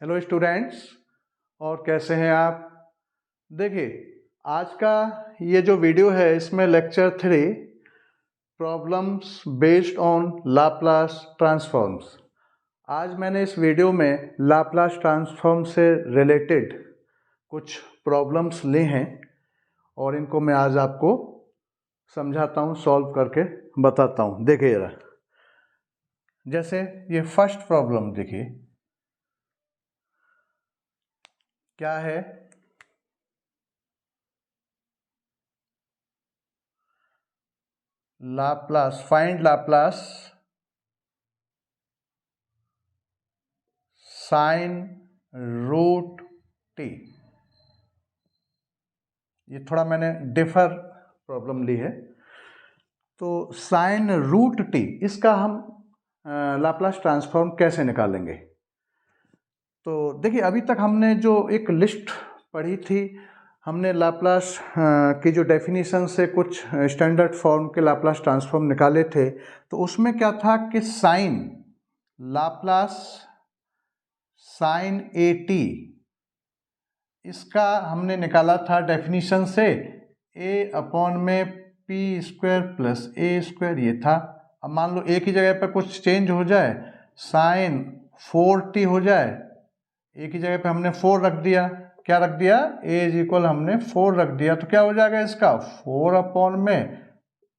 Hello students, और कैसे हैं आप। देखिए, आज का ये जो वीडियो है इसमें lecture 3 problems based on Laplace transforms. आज मैंने इस वीडियो में लाप्लास ट्रांसफॉर्म से रिलेटेड कुछ प्रॉब्लम्स ली हैं और इनको मैं आज आपको समझाता हूँ, सॉल्व करके बताता हूँ। देखिए जरा, जैसे ये फर्स्ट प्रॉब्लम देखिए क्या है। Laplace, find Laplace sine root t. ये थोड़ा मैंने डिफर प्रॉब्लम ली है। तो साइन रूट टी, इसका हम लाप्लास ट्रांसफॉर्म कैसे निकालेंगे। तो देखिए, अभी तक हमने जो एक लिस्ट पढ़ी थी, हमने लाप्लास की जो डेफिनेशन से कुछ स्टैंडर्ड फॉर्म के लाप्लास ट्रांसफॉर्म निकाले थे। तो उसमें क्या था कि sine Laplace sine a t, इसका हमने निकाला था डेफिनेशन से a अपॉन में p square plus a square, ये था। अब मान लो एक ही जगह पर कुछ चेंज हो जाए, साइन 4t हो जाए, एक ही जगह पे हमने 4 रख दिया। क्या रख दिया? a इज इक्वल हमने 4 रख दिया, तो क्या हो जाएगा इसका 4 अपॉन में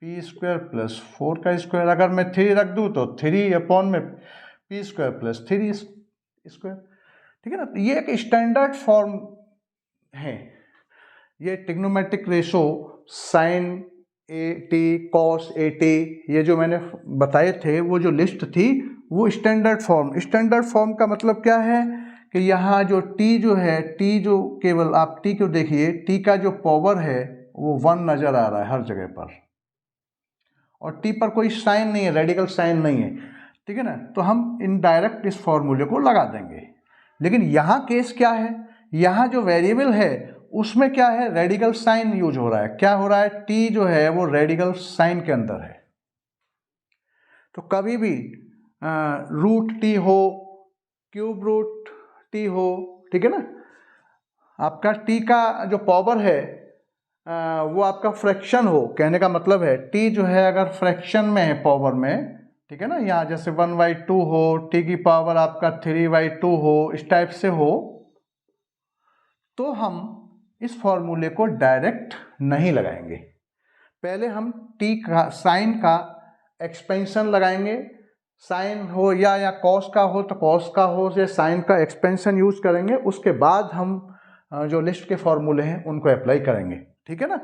पी स्क्वायर प्लस 4 का स्क्वायर। अगर मैं 3 रख दूँ तो 3 अपॉन में पी स्क्वायर प्लस 3 स्क्वायर। ठीक है ना। तो ये एक स्टैंडर्ड फॉर्म है। ये trigonometric ratio sine a t cos a t, ये जो मैंने बताए थे, वो जो लिस्ट थी वो स्टैंडर्ड फॉर्म का मतलब क्या है कि यहाँ जो टी जो है, टी जो केवल आप टी को देखिए, टी का जो पावर है वो 1 नज़र आ रहा है हर जगह पर, और टी पर कोई साइन नहीं है, रेडिकल साइन नहीं है। ठीक है ना। तो हम इनडायरेक्ट इस फॉर्मूले को लगा देंगे। लेकिन यहाँ केस क्या है, यहाँ जो वेरिएबल है उसमें क्या है, रेडिकल साइन यूज हो रहा है। क्या हो रहा है? टी जो है वो रेडिकल साइन के अंदर है। तो कभी भी रूट टी हो, क्यूब रूट टी हो, ठीक है ना, आपका टी का जो पावर है वो आपका फ्रैक्शन हो। कहने का मतलब है टी जो है अगर फ्रैक्शन में है पावर में, ठीक है ना, यहाँ जैसे 1/2 हो, टी की पावर आपका 3/2 हो, इस टाइप से हो, तो हम इस फॉर्मूले को डायरेक्ट नहीं लगाएंगे। पहले हम टी का साइन का एक्सपेंशन लगाएंगे। साइन हो या कॉस का हो तो कॉस का हो, या साइन का एक्सपेंशन यूज करेंगे। उसके बाद हम जो लिस्ट के फॉर्मूले हैं उनको अप्लाई करेंगे। ठीक है ना।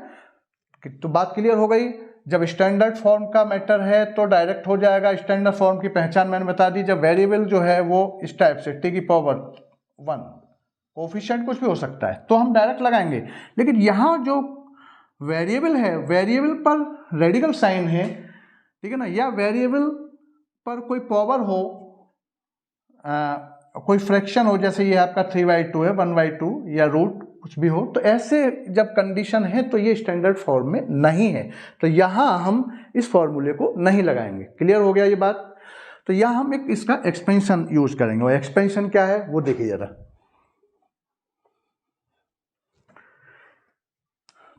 तो बात क्लियर हो गई। जब स्टैंडर्ड फॉर्म का मैटर है तो डायरेक्ट हो जाएगा। स्टैंडर्ड फॉर्म की पहचान मैंने बता दी। जब वेरिएबल जो है वो इस टाइप से टी की पावर 1, कोफिशिएंट कुछ भी हो सकता है, तो हम डायरेक्ट लगाएंगे। लेकिन यहाँ जो वेरिएबल है, वेरिएबल पर रेडिकल साइन है, ठीक है ना, या वेरिएबल पर कोई पावर हो, कोई फ्रैक्शन हो, जैसे ये आपका 3/2 है, 1/2 या रूट कुछ भी हो, तो ऐसे जब कंडीशन है तो ये स्टैंडर्ड फॉर्म में नहीं है। तो यहाँ हम इस फॉर्मूले को नहीं लगाएंगे। क्लियर हो गया ये बात। तो यहाँ हम एक इसका एक्सपेंशन यूज करेंगे। और एक्सपेंशन क्या है वो देखिए जरा।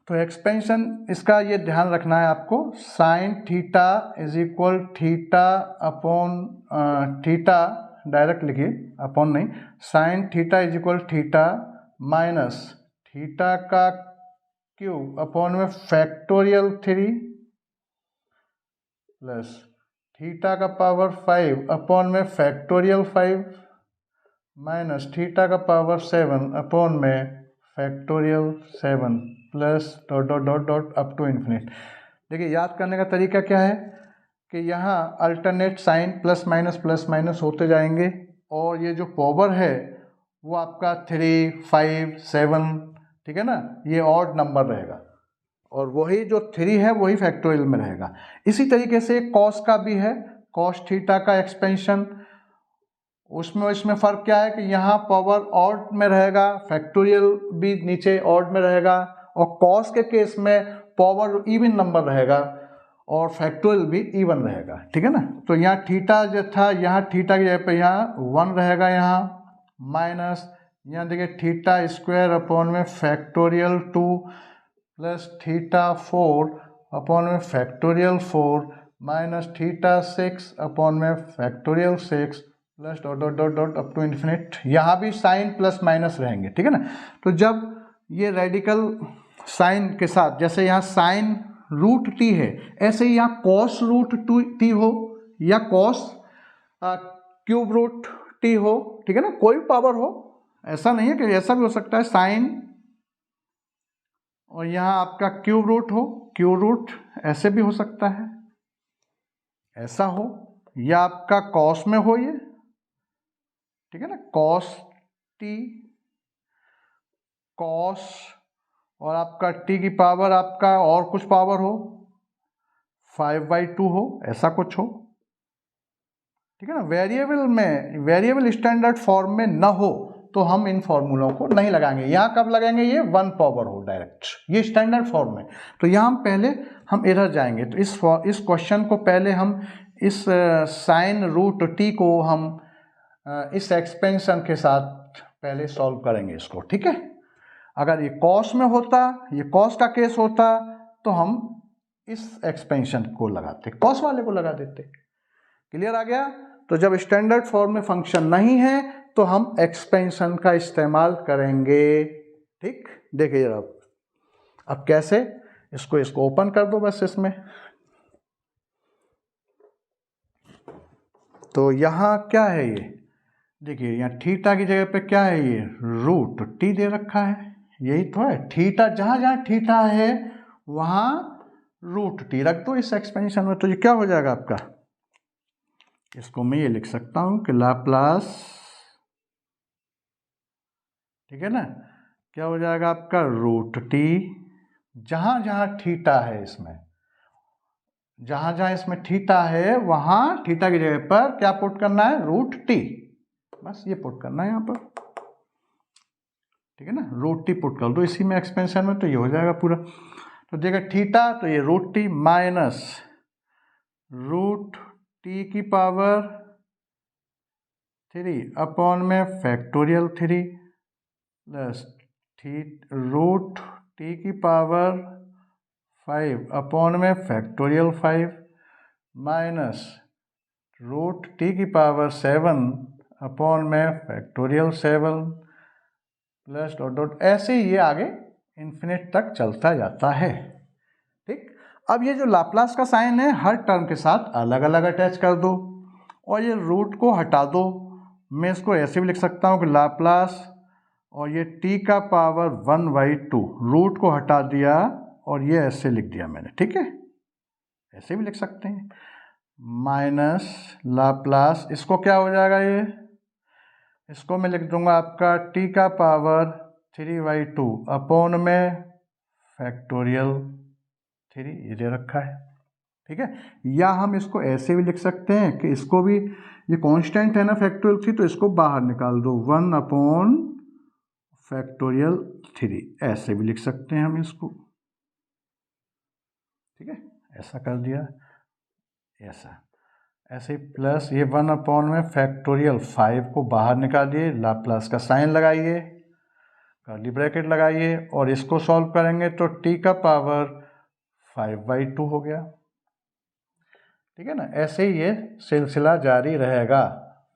तो एक्सपेंशन इसका ये ध्यान रखना है आपको, sine theta is equal theta upon theta, direct लिखिए, अपॉन नहीं, sine theta is equal theta minus theta का क्यूब अपॉन में फैक्टोरियल 3 प्लस थीटा का पावर 5 अपॉन में फैक्टोरियल 5 माइनस थीटा का पावर 7 अपॉन में factorial 7 plus dot dot dot dot up to infinite. देखिए, याद करने का तरीका क्या है कि यहाँ अल्टरनेट साइन प्लस माइनस होते जाएंगे, और ये जो पावर है वो आपका 3, 5, 7, ठीक है ना, ये ऑड नंबर रहेगा, और वही जो 3 है वही फैक्टोरियल में रहेगा। इसी तरीके से कॉस का भी है, कॉस थीटा का एक्सपेंशन, उसमें इसमें फ़र्क क्या है कि यहाँ पावर ऑड में रहेगा, फैक्टोरियल भी नीचे ऑड में रहेगा, और कॉस के केस में पावर इवन नंबर रहेगा और फैक्टोरियल भी इवन रहेगा। ठीक है ना। तो यहाँ थीटा जो था, यहाँ थीटा की जगह पे यहाँ 1 रहेगा यहाँ, माइनस यहाँ देखिए थीटा स्क्वायर अपॉन में फैक्टोरियल 2 प्लस थीटा 4 अपॉन में फैक्टोरियल 4 माइनस थीटा 6 अपॉन में factorial 6 plus dot dot dot dot up to infinite. यहाँ भी साइन प्लस माइनस रहेंगे, ठीक है ना। तो जब ये रेडिकल साइन के साथ, जैसे यहाँ साइन रूट टी है, ऐसे ही यहाँ कॉस रूट टू टी हो या कॉस क्यूब रूट टी हो, ठीक है ना, कोई पावर हो, ऐसा नहीं है कि ऐसा भी हो सकता है साइन और यहाँ आपका क्यूब रूट हो, क्यूब रूट ऐसे भी हो सकता है, ऐसा हो, या आपका कॉस में हो ये, ठीक है ना, कॉस टी, कॉस और आपका टी की पावर आपका और कुछ पावर हो 5/2 हो, ऐसा कुछ हो, ठीक है ना। वेरिएबल में, वेरिएबल स्टैंडर्ड फॉर्म में ना हो तो हम इन फॉर्मूलों को नहीं लगाएंगे। यहाँ कब लगाएंगे, ये 1 पावर हो डायरेक्ट, ये स्टैंडर्ड फॉर्म में। तो यहाँ हम पहले हम इधर जाएंगे, तो इस क्वेश्चन को पहले हम इस साइन रूट टी को हम इस एक्सपेंशन के साथ पहले सॉल्व करेंगे इसको, ठीक है। अगर ये कॉस में होता, ये कॉस का केस होता, तो हम इस एक्सपेंशन को लगाते, कॉस वाले को लगा देते। क्लियर आ गया। तो जब स्टैंडर्ड फॉर्म में फंक्शन नहीं है तो हम एक्सपेंशन का इस्तेमाल करेंगे, ठीक। देखिए जरा अब कैसे, इसको ओपन कर दो बस इसमें। तो यहाँ क्या है ये, देखिए यहाँ थीटा की जगह पे क्या है, ये रूट टी दे रखा है, यही तो है। थीटा जहाँ जहाँ थीटा है वहाँ रूट टी रख दो इस एक्सपेंशन में, तो ये क्या हो जाएगा आपका, इसको मैं ये लिख सकता हूँ कि लाप्लास, ठीक है ना, क्या हो जाएगा आपका रूट टी, जहाँ जहाँ थीटा है इसमें, जहाँ जहाँ इसमें थीटा है वहाँ थीटा की जगह पर क्या पुट करना है, रूट टी, बस ये पुट करना है यहाँ पर, ठीक है ना। रूट टी पुट कर दो इसी में एक्सपेंशन में, तो ये हो जाएगा पूरा। तो देखिए थीटा, तो ये root t minus root t की पावर 3 अपॉन में फैक्टोरियल 3 प्लस रूट टी की पावर 5 अपॉन में फैक्टोरियल 5 माइनस रूट टी की पावर 7 अपॉन में फैक्टोरियल 7 प्लस डॉट डॉट, ऐसे ही ये आगे इन्फिनिट तक चलता जाता है, ठीक। अब ये जो लाप्लास का साइन है हर टर्म के साथ अलग अलग अटैच कर दो और ये रूट को हटा दो। मैं इसको ऐसे भी लिख सकता हूँ कि लाप्लास और ये t का पावर 1/2, रूट को हटा दिया और ये ऐसे लिख दिया मैंने, ठीक है, ऐसे भी लिख सकते हैं, माइनस लाप्लास, इसको क्या हो जाएगा, ये इसको मैं लिख दूंगा आपका t का पावर 3/2 अपॉन में फैक्टोरियल 3, ये दे रखा है, ठीक है। या हम इसको ऐसे भी लिख सकते हैं कि इसको भी, ये कांस्टेंट है ना फैक्टोरियल 3, तो इसको बाहर निकाल दो, 1 अपॉन फैक्टोरियल 3, ऐसे भी लिख सकते हैं हम इसको, ठीक है, ऐसा कर दिया, ऐसा ऐसे प्लस ये 1 अपॉन में फैक्टोरियल 5 को बाहर निकालिए, लाप्लास का साइन लगाइए, कर्ली ब्रैकेट लगाइए और इसको सॉल्व करेंगे तो t का पावर 5/2 हो गया, ठीक है ना। ऐसे ही ये सिलसिला जारी रहेगा,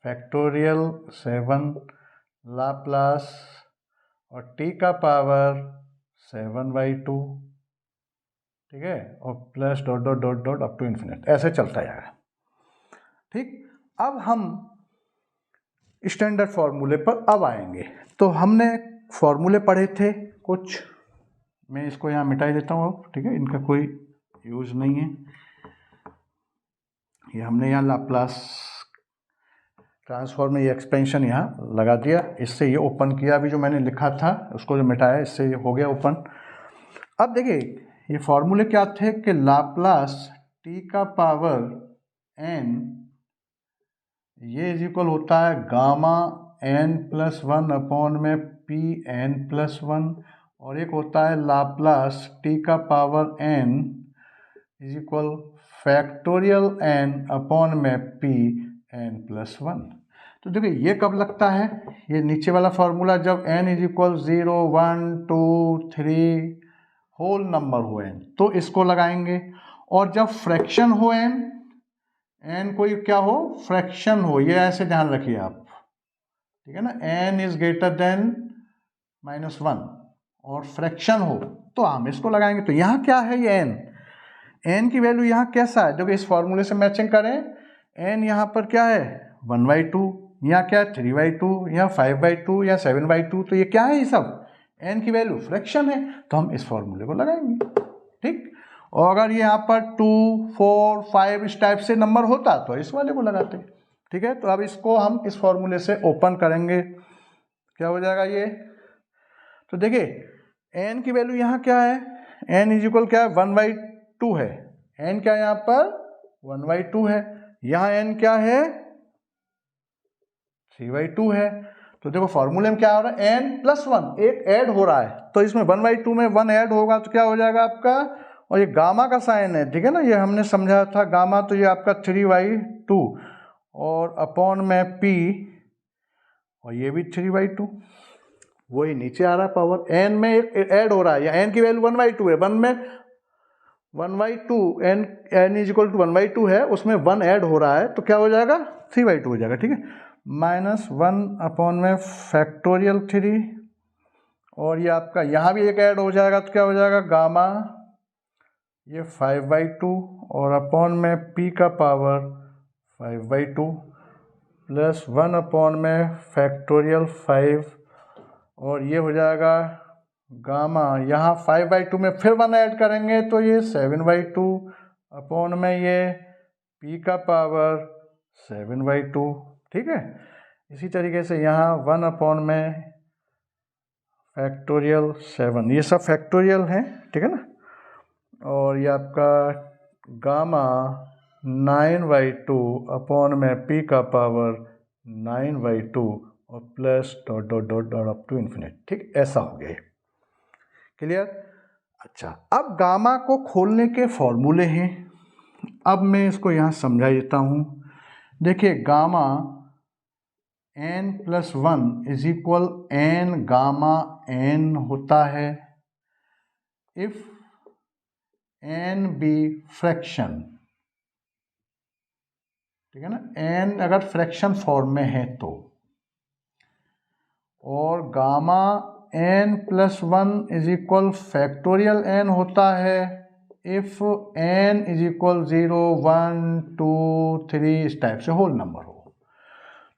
फैक्टोरियल 7 लाप्लास और t का पावर 7/2, ठीक है, और plus dot dot dot dot up to infinite, ऐसे चलता जाएगा, ठीक। अब हम स्टैंडर्ड फॉर्मूले पर अब आएंगे। तो हमने फॉर्मूले पढ़े थे कुछ, मैं इसको यहाँ मिटा देता हूँ अब, ठीक है, इनका कोई यूज़ नहीं है। ये हमने यहाँ लाप्लास ट्रांसफॉर्म में ये एक्सपेंशन यहाँ लगा दिया, इससे ये ओपन किया, अभी जो मैंने लिखा था उसको जो मिटाया, इससे ये हो गया ओपन। अब देखिए ये फॉर्मूले क्या थे कि लाप्लास t का पावर n, ये इज इक्वल होता है गामा n+1 अपॉन में Pn+1, और एक होता है लाप्लास t का power n is equal factorial n upon में Pn+1। तो तो देखिए ये कब लगता है, ये नीचे वाला फॉर्मूला जब n is equal 0 1 2 3 whole number हो n, तो इसको लगाएंगे। और जब फ्रैक्शन हो n कोई क्या हो, फ्रैक्शन हो, ये ऐसे ध्यान रखिए आप, ठीक है ना, n इज ग्रेटर देन -1 और फ्रैक्शन हो तो हम इसको लगाएंगे। तो यहाँ क्या है, ये n की वैल्यू यहाँ कैसा है, देखो इस फॉर्मूले से मैचिंग करें, n यहाँ पर क्या है 1/2, यहाँ क्या है 3/2, यहाँ 5/2 या 7/2, तो ये क्या है, ये सब n की वैल्यू फ्रैक्शन है, तो हम इस फॉर्मूले को लगाएंगे, ठीक। और अगर ये यहाँ पर 2 4 5 इस टाइप से नंबर होता तो इस वाले को लगाते, ठीक है। तो अब इसको हम इस फॉर्मूले से ओपन करेंगे, क्या हो जाएगा ये, तो देखिए n की वैल्यू यहाँ क्या है, n इज इक्वल क्या है 1/2 है, n क्या है यहाँ पर 1/2 है, यहाँ n क्या है 3/2 है। तो देखो फॉर्मूले में क्या हो रहा है, n+1 एक ऐड हो रहा है, तो इसमें 1/2 में 1 ऐड होगा तो क्या हो जाएगा आपका, और ये गामा का साइन है, ठीक है ना, ये हमने समझा था गामा, तो ये आपका 3/2 और अपॉन में p, और ये भी 3/2, वही नीचे आ रहा है पावर, n में एक ऐड हो रहा है, या n की वैल्यू 1/2 है, 1 में 1/2 n इज इक्वल टू 1/2 है, उसमें 1 ऐड हो रहा है तो क्या हो जाएगा 3/2 हो जाएगा, ठीक है। -1 अपॉन में फैक्टोरियल 3, और ये आपका यहाँ भी एक ऐड हो जाएगा तो क्या हो जाएगा गामा, ये 5/2 और अपॉन में p का पावर 5/2 प्लस 1 अपॉन में फैक्टोरियल 5, और ये हो जाएगा गामा, यहाँ 5/2 में फिर 1 ऐड करेंगे तो ये 7/2 अपॉन में ये p का पावर 7/2, ठीक है। इसी तरीके से यहाँ 1 अपॉन में फैक्टोरियल 7, ये सब फैक्टोरियल हैं, ठीक है ना, और ये आपका गामा 9/2 अपॉन में p का पावर 9/2 और plus dot dot dot dot up to infinite, ठीक, ऐसा हो गया, क्लियर। अच्छा, अब गामा को खोलने के फॉर्मूले हैं, अब मैं इसको यहाँ समझा देता हूँ। देखिए gamma n+1 is equal n gamma n होता है इफ n बी फ्रैक्शन, ठीक है ना, n अगर फ्रैक्शन फॉर्म में है तो, और gamma n+1 is equal factorial n होता है इफ n इज इक्वल 0 1 2 3 इस टाइप से होल नंबर हो।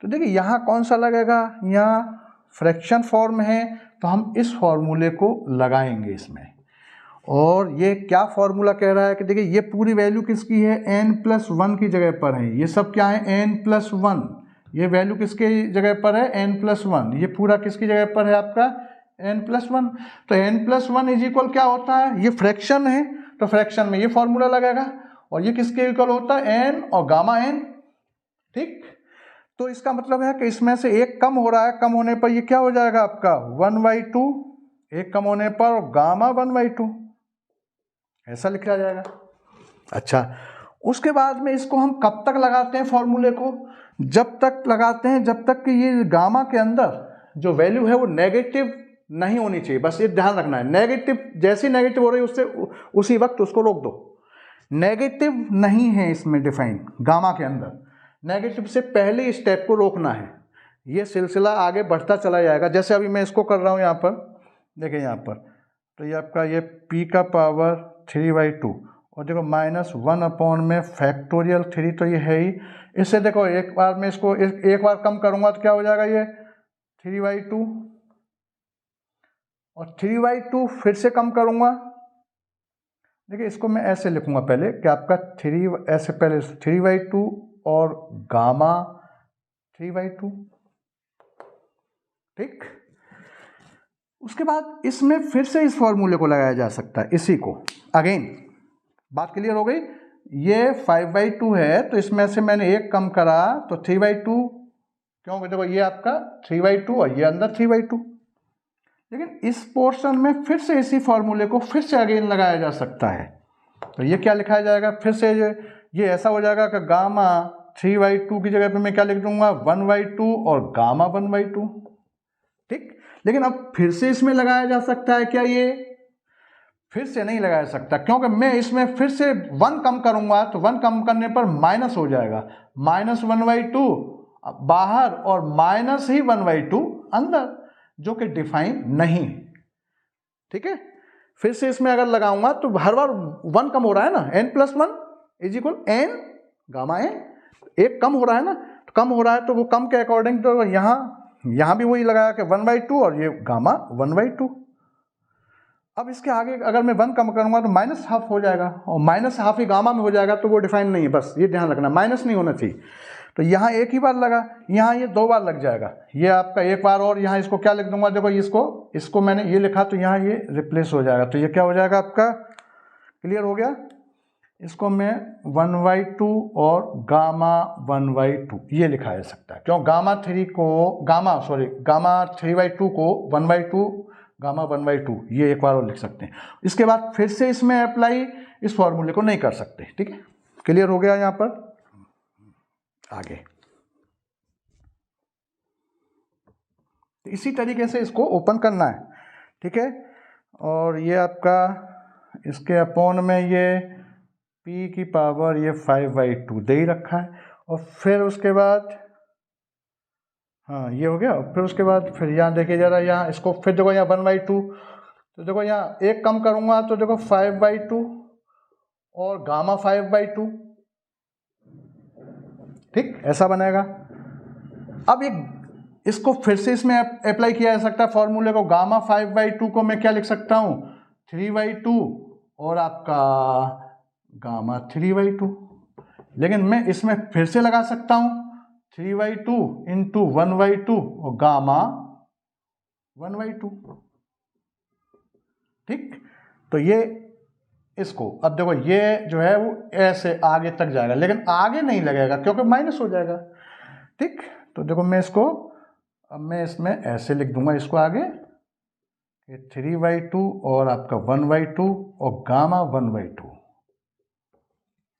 तो देखिए यहाँ कौन सा लगेगा, यहाँ फ्रैक्शन फॉर्म है तो हम इस फॉर्मूले को लगाएंगे इसमें, और ये क्या फॉर्मूला कह रहा है कि देखिए ये पूरी वैल्यू किसकी है, n+1 की जगह पर है, ये सब क्या है n+1, ये वैल्यू किसके जगह पर है n+1, ये पूरा किसकी जगह पर है आपका n+1, तो n+1 इज इक्वल क्या होता है, ये फ्रैक्शन है तो फ्रैक्शन में ये फॉर्मूला लगेगा, और ये किसके इक्वल होता है n और गामा n, ठीक। तो इसका मतलब है कि इसमें से एक कम हो रहा है, कम होने पर ये क्या हो जाएगा आपका 1/2, एक कम होने पर गामा 1/2, ऐसा लिखा जाएगा। अच्छा, उसके बाद में इसको हम कब तक लगाते हैं फॉर्मूले को, जब तक लगाते हैं जब तक कि ये गामा के अंदर जो वैल्यू है वो नेगेटिव नहीं होनी चाहिए, बस ये ध्यान रखना है, नेगेटिव जैसी नेगेटिव हो रही है उससे उसी वक्त उसको रोक दो, नेगेटिव नहीं है इसमें डिफाइन, गामा के अंदर नेगेटिव से पहले स्टेप को रोकना है, ये सिलसिला आगे बढ़ता चला जाएगा। जैसे अभी मैं इसको कर रहा हूँ यहाँ पर, देखिए यहाँ पर, तो ये आपका ये p का पावर 3/2 और देखो -1 अपॉन में फैक्टोरियल 3, तो ये है ही, इससे देखो एक बार मैं इसको एक बार कम करूँगा तो क्या हो जाएगा, ये 3/2 और 3/2 फिर से कम करूँगा, देखिए इसको मैं ऐसे लिखूँगा पहले कि आपका 3 ऐसे पहले 3/2 और गामा 3/2, ठीक। उसके बाद इसमें फिर से इस फॉर्मूले को लगाया जा सकता है, इसी को अगेन, बात क्लियर हो गई। ये 5/2 है तो इसमें से मैंने एक कम करा तो 3/2, क्योंकि देखो ये आपका 3/2 और ये अंदर 3/2, लेकिन इस पोर्शन में फिर से इसी फॉर्मूले को फिर से अगेन लगाया जा सकता है। तो ये क्या लिखा जाएगा, फिर से ये ऐसा हो जाएगा कि गामा 3/2 की जगह पे मैं क्या लिख दूंगा 1/2 और गामा 1/2। ठीक, लेकिन अब फिर से इसमें लगाया जा सकता है क्या? ये फिर से नहीं लगाया सकता, क्योंकि मैं इसमें फिर से 1 कम करूंगा तो 1 कम करने पर माइनस हो जाएगा, -1/2 बाहर और माइनस ही 1/2 अंदर, जो कि डिफाइन नहीं। ठीक है, फिर से इसमें अगर लगाऊंगा तो हर बार 1 कम हो रहा है ना, n+1 = n गामा n, एक कम हो रहा है ना, तो कम हो रहा है तो वो कम के अकॉर्डिंग तो यहाँ भी वही लगाया कि 1/2 और ये गामा 1/2। अब इसके आगे अगर मैं 1 कम करूंगा तो -½ हो जाएगा और -½ ही गामा में हो जाएगा, तो वो डिफाइन नहीं है, बस ये ध्यान रखना, माइनस नहीं होना चाहिए। तो यहाँ एक ही बार लगा, यहाँ ये 2 बार लग जाएगा, ये आपका एक बार, और यहाँ इसको क्या लिख दूंगा, देखो इसको मैंने ये लिखा तो यहाँ ये रिप्लेस हो जाएगा, तो ये क्या हो जाएगा आपका, क्लियर हो गया। इसको मैं 1/2 और गामा 1/2 ये लिखा जा सकता है, क्यों गामा 3/2 को 1/2 गामा 1/2 ये एक बार और लिख सकते हैं। इसके बाद फिर से इसमें अप्लाई इस फॉर्मूले को नहीं कर सकते। ठीक है, क्लियर हो गया यहाँ पर। आगे इसी तरीके से इसको ओपन करना है। ठीक है, और ये आपका इसके अपॉन में ये p की पावर ये 5/2 दे ही रखा है, और फिर उसके बाद हाँ ये हो गया। फिर उसके बाद फिर यहाँ देखिए जरा, यहाँ इसको फिर देखो यहाँ 1/2, तो देखो यहाँ एक कम करूँगा तो देखो 5/2 और गामा 5/2। ठीक, ऐसा बनेगा। अब इसको फिर से इसमें अप्लाई किया जा सकता है फॉर्मूले को, गामा 5/2 को मैं क्या लिख सकता हूँ 3/2 और आपका गामा 3/2, लेकिन मैं इसमें फिर से लगा सकता हूँ 3/2 × 1/2 और गामा 1/2। ठीक, तो ये इसको अब देखो ये जो है वो ऐसे आगे तक जाएगा, लेकिन आगे नहीं लगेगा क्योंकि माइनस हो जाएगा। ठीक, तो देखो अब मैं इसमें ऐसे लिख दूंगा इसको आगे 3/2 और आपका 1/2 और गामा 1/2,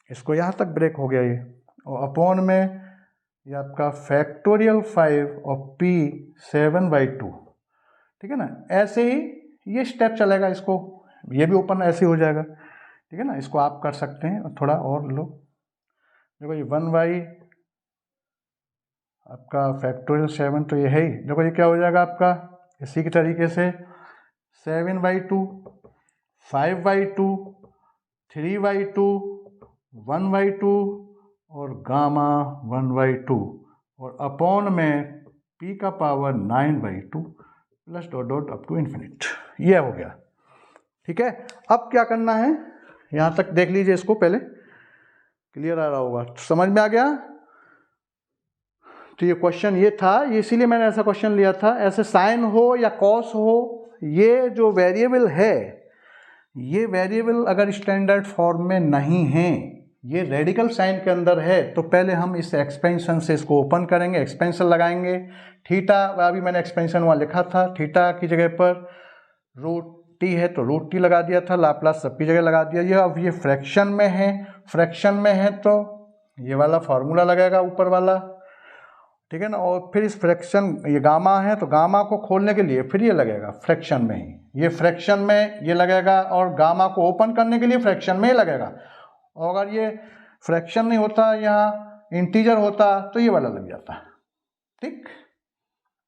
इसको यहाँ तक ब्रेक हो गया ये, और अपॉन में ये आपका फैक्टोरियल 5 और p 7/2। ठीक है ना, ऐसे ही ये स्टेप चलेगा, इसको ये भी ओपन ऐसे ही हो जाएगा। ठीक है ना, इसको आप कर सकते हैं और थोड़ा और लो, देखो ये 1 आपका फैक्टोरियल 7 तो ये है ही, देखो ये क्या हो जाएगा आपका इसी के तरीके से 7/2 5/2 3/2 1/2 और गामा 1/2 और अपॉन में p का power 9/2 plus dot dot up to infinite, ये हो गया। ठीक है, अब क्या करना है, यहाँ तक देख लीजिए, इसको पहले क्लियर आ रहा होगा, समझ में आ गया। तो ये क्वेश्चन ये था, इसीलिए मैंने ऐसा क्वेश्चन लिया था। ऐसे साइन हो या कॉस हो, ये जो वेरिएबल है, ये वेरिएबल अगर स्टैंडर्ड फॉर्म में नहीं है, ये रेडिकल साइन के अंदर है, तो पहले हम इस एक्सपेंशन से इसको ओपन करेंगे, एक्सपेंशन लगाएंगे। थीटा, अभी मैंने एक्सपेंशन वहाँ लिखा था, थीटा की जगह पर √t है तो √t लगा दिया था, लाप्लास सबकी जगह लगा दिया। ये अब ये फ्रैक्शन में है, फ्रैक्शन में है तो ये वाला फॉर्मूला लगेगा ऊपर वाला। ठीक है ना, और फिर इस फ्रैक्शन, ये गामा है तो गामा को खोलने के लिए फिर ये लगेगा फ्रैक्शन में ही, ये फ्रैक्शन में ये लगेगा, और गामा को ओपन करने के लिए फ्रैक्शन में ही लगेगा। और अगर ये फ्रैक्शन नहीं होता, यहाँ इंटीजर होता तो ये वाला लग जाता। ठीक,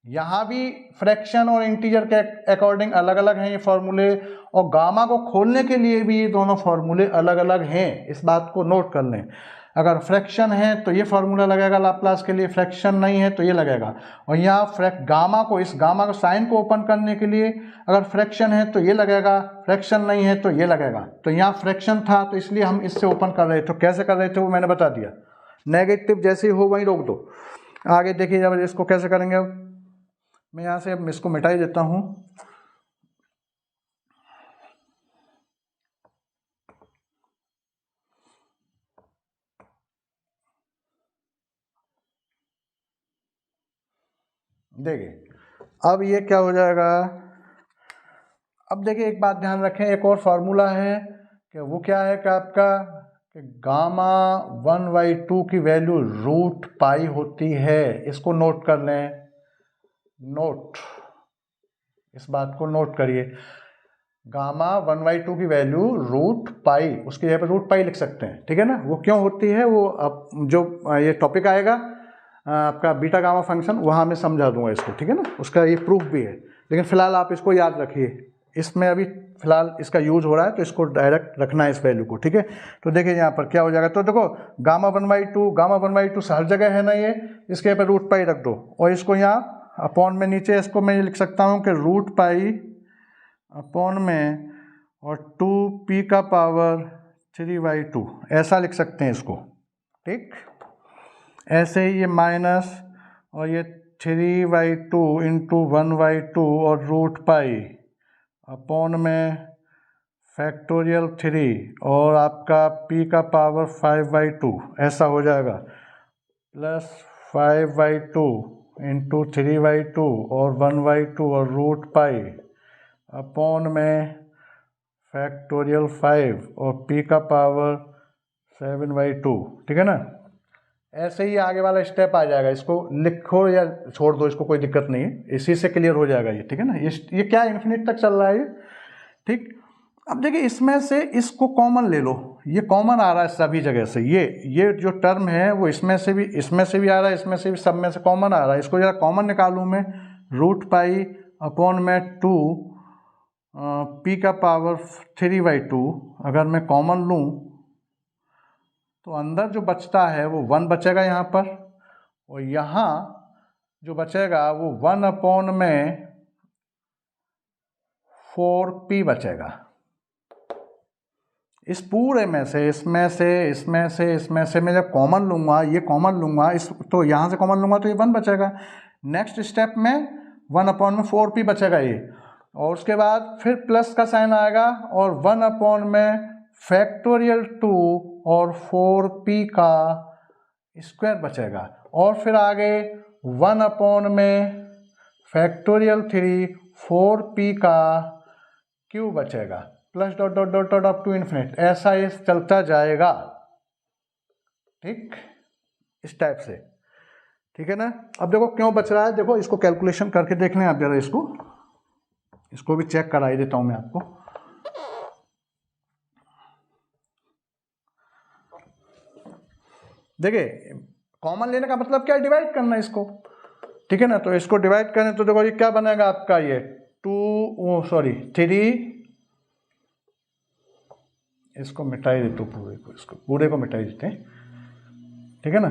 यहाँ भी फ्रैक्शन और इंटीजर के अकॉर्डिंग अलग अलग हैं ये फॉर्मूले, और गामा को खोलने के लिए भी ये दोनों फॉर्मूले अलग अलग हैं, इस बात को नोट कर लें। अगर फ्रैक्शन है तो ये फार्मूला लगेगा लाप्लास के लिए, फ्रैक्शन नहीं है तो ये लगेगा। और यहाँ इस गामा को साइन को ओपन करने के लिए अगर फ्रैक्शन है तो ये लगेगा, फ्रैक्शन नहीं है तो ये लगेगा। तो यहाँ फ्रैक्शन था तो इसलिए हम इससे ओपन कर रहे थे। कैसे कर रहे थे वो मैंने बता दिया, नेगेटिव जैसे ही हो वहीं रोक दो। आगे देखिए जब इसको कैसे करेंगे, अब मैं यहाँ से अब इसको मिटा ही देता हूँ। देखिए अब ये क्या हो जाएगा, अब देखिए एक बात ध्यान रखें, एक और फार्मूला है कि वो क्या है कि आपका कि गामा 1/2 की वैल्यू रूट पाई होती है। इसको नोट कर लें, नोट, इस बात को नोट करिए। गामा 1/2 की वैल्यू रूट पाई, उसकी जगह पर रूट पाई लिख सकते हैं, ठीक है ना। वो क्यों होती है वो अब जो ये टॉपिक आएगा आपका बीटा गामा फंक्शन, वहाँ मैं समझा दूंगा इसको, ठीक है ना। उसका ये प्रूफ भी है, लेकिन फिलहाल आप इसको याद रखिए। इसमें अभी फिलहाल इसका यूज हो रहा है तो इसको डायरेक्ट रखना है इस वैल्यू को, ठीक है। तो देखिए यहाँ पर क्या हो जाएगा, तो देखो गामा 1/2 हर जगह है ना ये, इसके पर रूट पाई रख दो और इसको यहाँ अपॉन में नीचे इसको मैं ये लिख सकता हूँ कि रूट पाई अपॉन में और 2p का पावर 3/2 ऐसा लिख सकते हैं इसको, ठीक। ऐसे ही ये माइनस और ये 3/2 इंटू 1/2 और रूट पाई अपॉन में फैक्टोरियल 3 और आपका p का पावर 5/2 ऐसा हो जाएगा, प्लस 5/2 इंटू 3/2 और 1/2 और रूट पाई अपॉन में फैक्टोरियल 5 और p का पावर 7/2, ठीक है ना। ऐसे ही आगे वाला स्टेप आ जाएगा, इसको लिखो या छोड़ दो, इसको कोई दिक्कत नहीं है, इसी से क्लियर हो जाएगा ये, ठीक है ना। ये क्या इन्फिनिट तक चल रहा है ये, ठीक। अब देखिए इसमें से इसको कॉमन ले लो, ये कॉमन आ रहा है सभी जगह से, ये जो टर्म है वो इसमें से भी आ रहा है, इसमें से भी, सब में से कॉमन आ रहा है। इसको जरा कॉमन निकालूँ मैं, रूट पाई अपॉन में 2 p का पावर 3/2 अगर मैं कॉमन लूँ तो अंदर जो बचता है वो 1 बचेगा यहाँ पर, और यहाँ जो बचेगा वो 1 अपॉन में 4p बचेगा। इस पूरे में से, इसमें से मैं जब कॉमन लूँगा, ये कॉमन लूँगा, इस तो यहाँ से कॉमन लूँगा तो ये 1 बचेगा। नेक्स्ट स्टेप में 1 अपॉन में 4p बचेगा ये, और उसके बाद फिर प्लस का साइन आएगा और 1 अपॉन में फैक्टोरियल 2 और 4p का स्क्वायर बचेगा, और फिर आगे 1 अपॉन में फैक्टोरियल 3 4p का क्यूब बचेगा, plus dot dot dot dot up to infinite, ऐसा ये चलता जाएगा, ठीक, इस टाइप से, ठीक है ना। अब देखो क्यों बच रहा है, देखो इसको कैलकुलेशन करके देख लें आप जरा, इसको भी चेक करा ही देता हूं मैं आपको। देखिए कॉमन लेने का मतलब क्या है, डिवाइड करना है इसको, ठीक है ना। तो इसको डिवाइड करें तो देखो ये क्या बनेगा आपका, ये 3, इसको मिटाई देते पूरे को, इसको पूरे को मिटाई देते हैं, ठीक है ना।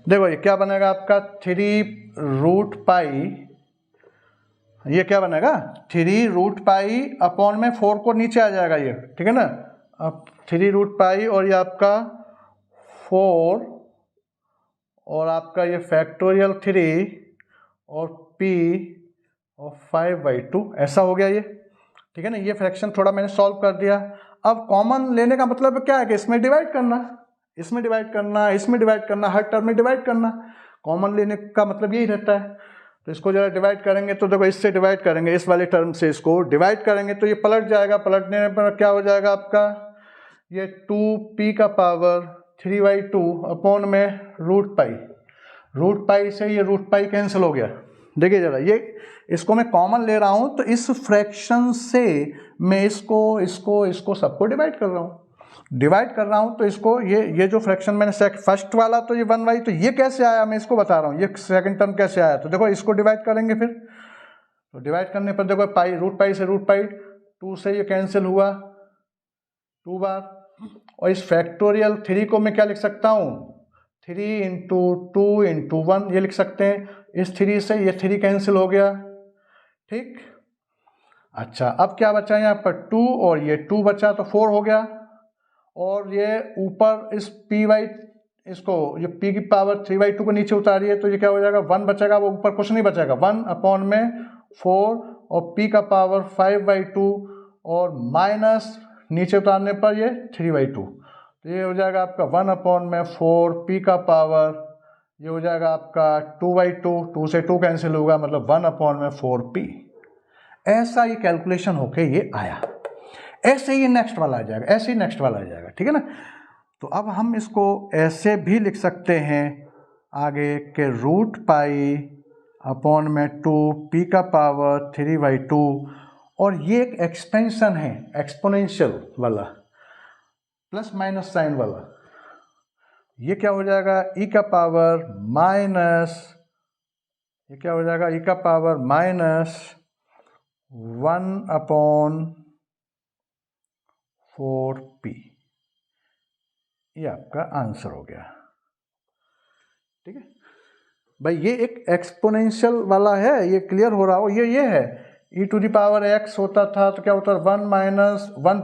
देखो ये क्या बनेगा आपका 3√पाई, ये क्या बनेगा 3√पाई अपॉन में 4 को नीचे आ जाएगा ये, ठीक है ना। अब 3√पाई और ये आपका 4 और आपका ये फैक्टोरियल 3 और p और 5/2 ऐसा हो गया ये, ठीक है ना। ये फ्रैक्शन थोड़ा मैंने सॉल्व कर दिया। अब कॉमन लेने का मतलब क्या है कि इसमें डिवाइड करना, इसमें डिवाइड करना, इसमें डिवाइड करना, हर टर्म में डिवाइड करना। कॉमन लेने का मतलब यही रहता है। तो इसको जरा डिवाइड करेंगे तो देखो इससे डिवाइड करेंगे, इस वाले टर्म से इसको डिवाइड करेंगे तो ये पलट जाएगा, पलटने पर क्या हो जाएगा आपका, ये 2p का पावर 3/2 अपॉन में रूट पाई से ये रूट पाई कैंसिल हो गया। देखिए जरा ये, इसको मैं कॉमन ले रहा हूँ तो इस फ्रैक्शन से मैं इसको सबको डिवाइड कर रहा हूँ, तो इसको ये जो फ्रैक्शन मैंने फर्स्ट वाला तो ये 1/, तो ये कैसे आया मैं इसको बता रहा हूँ, ये सेकंड टर्म कैसे आया। तो देखो इसको डिवाइड करेंगे फिर, तो डिवाइड करने पर देखो रूट पाई 2 से ये कैंसिल हुआ 2 बार, और इस फैक्टोरियल 3 को मैं क्या लिख सकता हूँ, 3 इंटू 2 इंटू 1 ये लिख सकते हैं। इस 3 से ये 3 कैंसिल हो गया, ठीक। अच्छा अब क्या बचा यहाँ पर 2 और ये 2 बचा तो 4 हो गया, और ये ऊपर इस इसको ये p की पावर 3/2 को नीचे उतारिए तो ये क्या हो जाएगा 1 बचेगा, वो ऊपर कुछ नहीं बचेगा, 1 अपॉन में 4 और p का पावर 5/2 और माइनस नीचे उतारने पर ये 3/2, तो ये हो जाएगा आपका 1 अपॉन में 4p का पावर, ये हो जाएगा आपका 2/2, 2 से 2 कैंसिल होगा मतलब 1 अपॉन में 4p। ऐसा ये कैलकुलेशन होके ये आया। ऐसे ही नेक्स्ट वाला आ जाएगा, ठीक है ना। तो अब हम इसको ऐसे भी लिख सकते हैं आगे के रूट पाई अपॉन में 2 p का पावर 3/2, और ये एक एक्सपेंशन है एक्सपोनेंशियल वाला प्लस माइनस साइन वाला। ये क्या हो जाएगा e का पावर माइनस, ये क्या हो जाएगा e का पावर माइनस 1/4p। ये आपका आंसर हो गया। ठीक है भाई, ये एक एक्सपोनेंशियल वाला है, ये क्लियर हो रहा हो। ये है e⁻x होता था तो क्या होता है 1 minus 1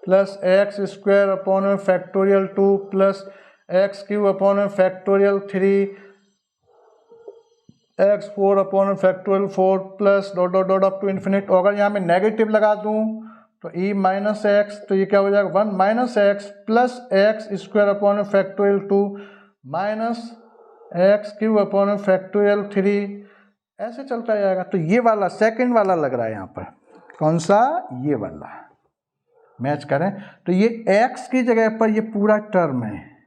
plus x square upon में factorial 2 plus x cube upon में factorial 3 x4 upon factorial 4 plus dot dot dot up to infinite. अगर यहाँ में नेगेटिव लगा दूँ तो e माइनस एक्स, तो ये क्या हो जाएगा 1 minus x plus x square upon factorial 2 minus x cube upon factorial 3, ऐसे चलता जाएगा। तो ये वाला सेकंड वाला लग रहा है यहाँ पर, कौन सा, ये वाला मैच करें तो ये x की जगह पर ये पूरा टर्म है,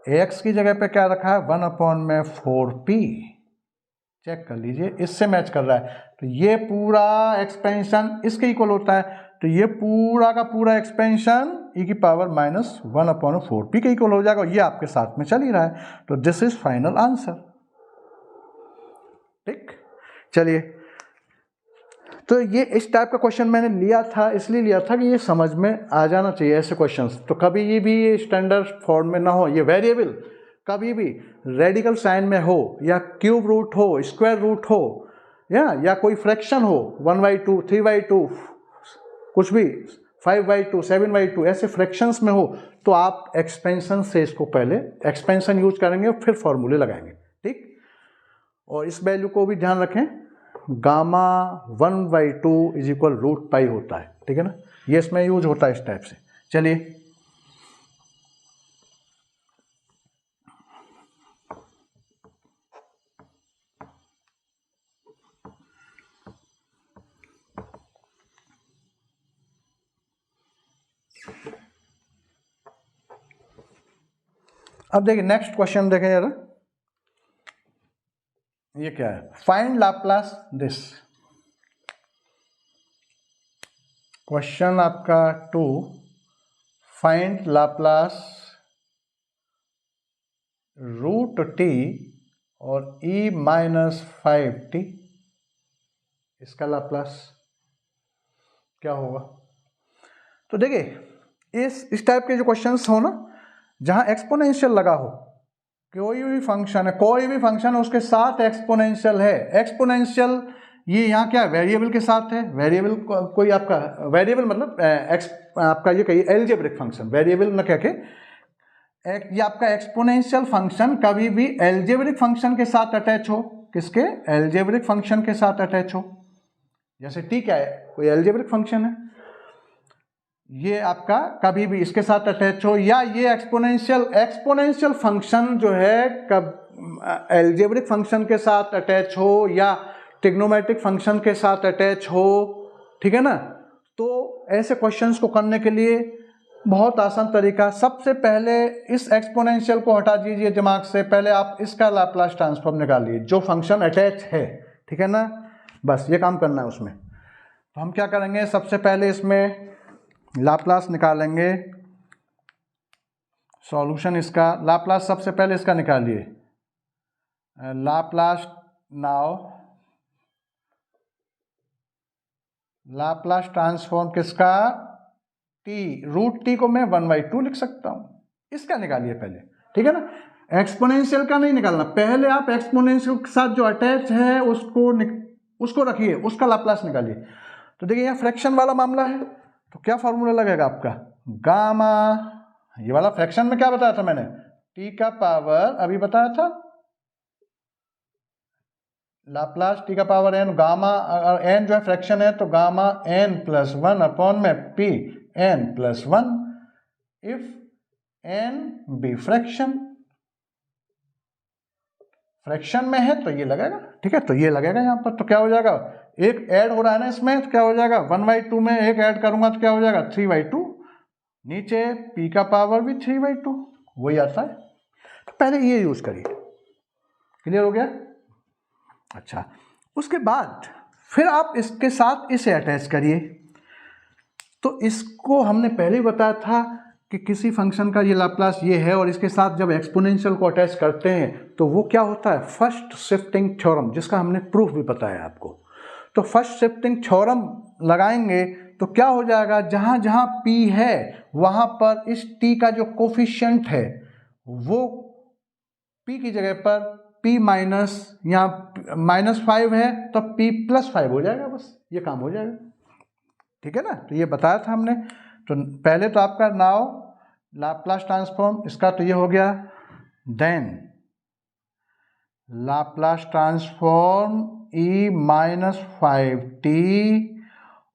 x की जगह पर क्या रखा है 1/4p, चेक कर लीजिए इससे मैच कर रहा है। तो ये पूरा एक्सपेंशन इसके इक्वल होता है, तो ये पूरा का पूरा एक्सपेंशन e की पावर माइनस 1/4p के इक्वल हो जाएगा, ये आपके साथ में चल ही रहा है। तो दिस इज फाइनल आंसर। ठीक, चलिए, तो ये इस टाइप का क्वेश्चन मैंने लिया था, इसलिए लिया था कि ये समझ में आ जाना चाहिए ऐसे क्वेश्चंस। तो कभी ये भी स्टैंडर्ड फॉर्म में ना हो, ये वेरिएबल कभी भी रेडिकल साइन में हो या क्यूब रूट हो, स्क्वायर रूट हो, या कोई फ्रैक्शन हो 1/2 3/2 कुछ भी 5/2 7/2 ऐसे फ्रैक्शंस में हो, तो आप एक्सपेंशन से इसको पहले एक्सपेंशन यूज करेंगे और फिर फॉर्मूले लगाएंगे। ठीक, और इस वैल्यू को भी ध्यान रखें, gamma 1/2 is equal root pi होता है। ठीक है ना, ये इसमें यूज होता है इस टाइप से। चलिए, अब देखिए नेक्स्ट क्वेश्चन देखें जरा, ये क्या है, फाइंड लाप्लास दिस। क्वेश्चन आपका 2, फाइंड लाप्लास रूट टी और e माइनस 5t, इसका लाप्लास क्या होगा। तो देखिए इस टाइप के जो क्वेश्चंस हो ना, जहां एक्सपोनेंशियल लगा हो, कोई भी फंक्शन है उसके साथ एक्सपोनेंशियल है, एक्सपोनेंशियल ये यहाँ क्या वेरिएबल के साथ है, वेरिएबल कोई आपका वेरिएबल मतलब आपका ये कहिए एल्जेब्रिक फंक्शन, वेरिएबल न कह के ये आपका एक्सपोनेंशियल फंक्शन कभी भी एल्जेब्रिक फंक्शन के साथ अटैच हो, किसके, एल्जेब्रिक फंक्शन के साथ अटैच हो। जैसे टी क्या है, कोई एल्जेब्रिक फंक्शन है, ये आपका कभी भी इसके साथ अटैच हो, या ये एक्सपोनेंशियल फंक्शन जो है कब एल्जेब्रिक फंक्शन के साथ अटैच हो या ट्रिग्नोमेट्रिक फंक्शन के साथ अटैच हो। ठीक है ना, तो ऐसे क्वेश्चंस को करने के लिए बहुत आसान तरीका, सबसे पहले इस एक्सपोनेंशियल को हटा दीजिए दिमाग से, पहले आप इसका लाप्लास ट्रांसफॉर्म निकालिए जो फंक्शन अटैच है। ठीक है ना, बस ये काम करना है उसमें। तो हम क्या करेंगे, सबसे पहले इसमें लाप्लास निकालेंगे, सॉल्यूशन इसका लाप्लास सबसे पहले इसका निकालिए, लाप्लास नाउ लाप्लास ट्रांसफॉर्म किसका, टी, रूट टी को मैं 1/2 लिख सकता हूं, इसका निकालिए पहले। ठीक है ना, एक्सपोनेंशियल का नहीं निकालना, पहले आप एक्सपोनेंशियल के साथ जो अटैच है उसको रखिए, उसका लाप्लास निकालिए। तो देखिए यहाँ फ्रैक्शन वाला मामला है, तो क्या फॉर्मूला लगेगा आपका, गामा, ये वाला फ्रैक्शन में क्या बताया था मैंने, टी का पावर अभी बताया था, लाप्लास टी का पावर एन, गामा अगर एन जो है फ्रैक्शन है तो गामा एन प्लस 1 अपॉन में p n plus 1 if n be fraction में है तो ये लगेगा। ठीक है, तो ये लगेगा यहाँ पर, तो क्या हो जाएगा, एक ऐड हो रहा है ना इसमें, तो क्या हो जाएगा 1/2 में एक ऐड करूंगा तो क्या हो जाएगा 3/2 नीचे p का पावर भी 3/2 वही आता है। तो पहले ये यूज करिए, क्लियर हो गया। अच्छा, उसके बाद फिर आप इसके साथ इसे अटैच करिए। तो इसको हमने पहले ही बताया था कि किसी फंक्शन का ये लाप्लास ये है और इसके साथ जब एक्सपोनेंशियल को अटैच करते हैं तो वो क्या होता है, फर्स्ट शिफ्टिंग थ्योरम, जिसका हमने प्रूफ भी बताया आपको। तो फर्स्ट शिफ्टिंग थ्योरम लगाएंगे तो क्या हो जाएगा, जहां जहां p है वहां पर इस t का जो कोफिशिएंट है वो p की जगह पर p माइनस, यहाँ -5 है तो p +5 हो जाएगा, बस ये काम हो जाएगा। ठीक है ना, तो ये बताया था हमने। तो पहले तो आपका नाउ लाप्लास ट्रांसफॉर्म इसका तो ये हो गया, देन लाप्लास ट्रांसफॉर्म e-5t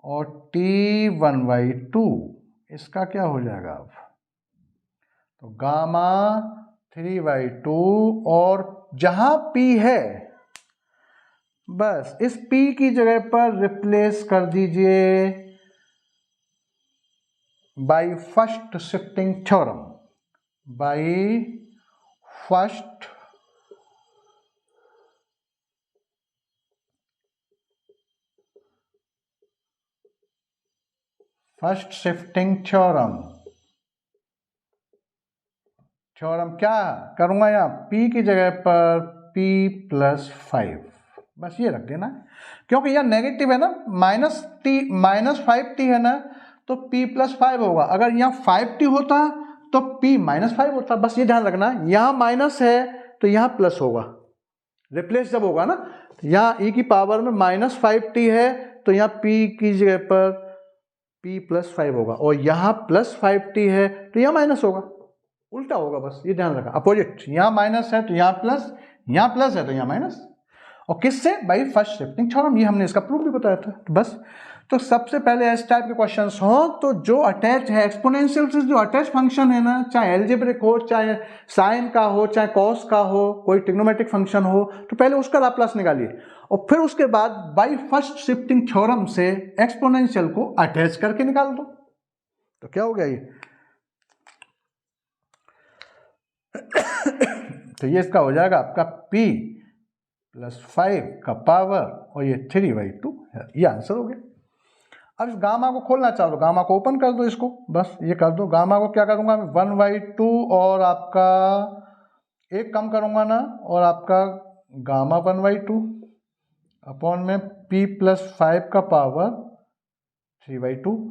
और t1/2 इसका क्या हो जाएगा अब, तो गामा 3/2 और जहां p है बस इस p की जगह पर रिप्लेस कर दीजिए by first shifting theorem, by first shifting theorem. Theorem क्या करूंगा, यहाँ p की जगह पर p+5, बस ये रख देना, क्योंकि यह नेगेटिव है ना, -5t है ना, तो p+5 होगा। अगर यहाँ 5t होता तो p-5 होता, बस ये ध्यान रखना। यहाँ माइनस है तो यहाँ प्लस होगा, रिप्लेस जब होगा ना, तो यहाँ e की पावर में -5t है तो यहाँ p की जगह पर p+5 होगा, और यहाँ +5t है तो यहाँ माइनस होगा, उल्टा होगा, बस ये ध्यान रखा। अपोजिट, यहाँ माइनस है तो यहाँ प्लस, यहाँ प्लस है तो यहाँ माइनस, और किससे, भाई फर्स्ट शिफ्टिंग थ्योरम, ये हमने इसका प्रूफ भी बताया था। तो बस, तो सबसे पहले इस टाइप के क्वेश्चंस हो तो जो अटैच है एक्सपोनेंशियल से, जो अटैच फंक्शन है ना, चाहे एल्जेब्रिक हो, चाहे साइन का हो, चाहे कॉस का हो, कोई ट्रिग्नोमेट्रिक फंक्शन हो, तो पहले उसका लाप्लास निकालिए और फिर उसके बाद बाई फर्स्ट शिफ्टिंग थ्योरम से एक्सपोनेंशियल को अटैच करके निकाल दो। तो क्या हो गया ये तो ये इसका हो जाएगा आपका p+5 का पावर और ये 3/2 है, ये आंसर हो गया। अब इस गामा को खोलना चाहो तो गामा को ओपन कर दो, इसको बस ये कर दो। गामा को क्या करूंगा मैं, 1/2 और आपका एक कम करूंगा ना, और आपका गामा 1/2 अपॉन में p+5 का पावर 3/2,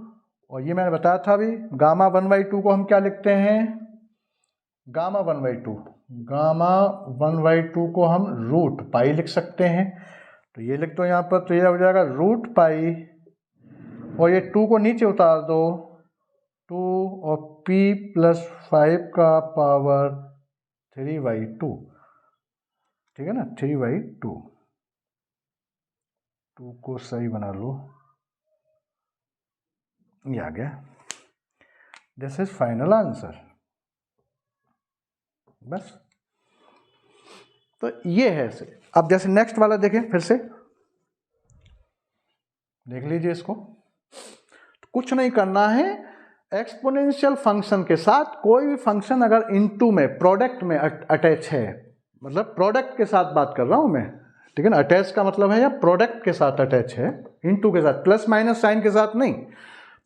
और ये मैंने बताया था अभी, गामा 1/2 को हम क्या लिखते हैं, गामा 1/2 को हम √π लिख सकते हैं। तो ये लिख दो यहाँ पर, तो ये हो जाएगा √π, और ये 2 को नीचे उतार दो, 2 और p+5 का पावर 3/2, ठीक है ना, 3/2, 2 को सही बना लो, ये आ गया। This is final answer. बस, तो ये है से। अब जैसे नेक्स्ट वाला देखें, फिर से देख लीजिए इसको। तो कुछ नहीं करना है, एक्सपोनेंशियल फंक्शन के साथ कोई भी फंक्शन अगर इनटू में, प्रोडक्ट में अटैच है, मतलब प्रोडक्ट के साथ बात कर रहा हूं मैं, ठीक है ना, अटैच का मतलब है या प्रोडक्ट के साथ अटैच है, इनटू के साथ, प्लस माइनस साइन के साथ नहीं,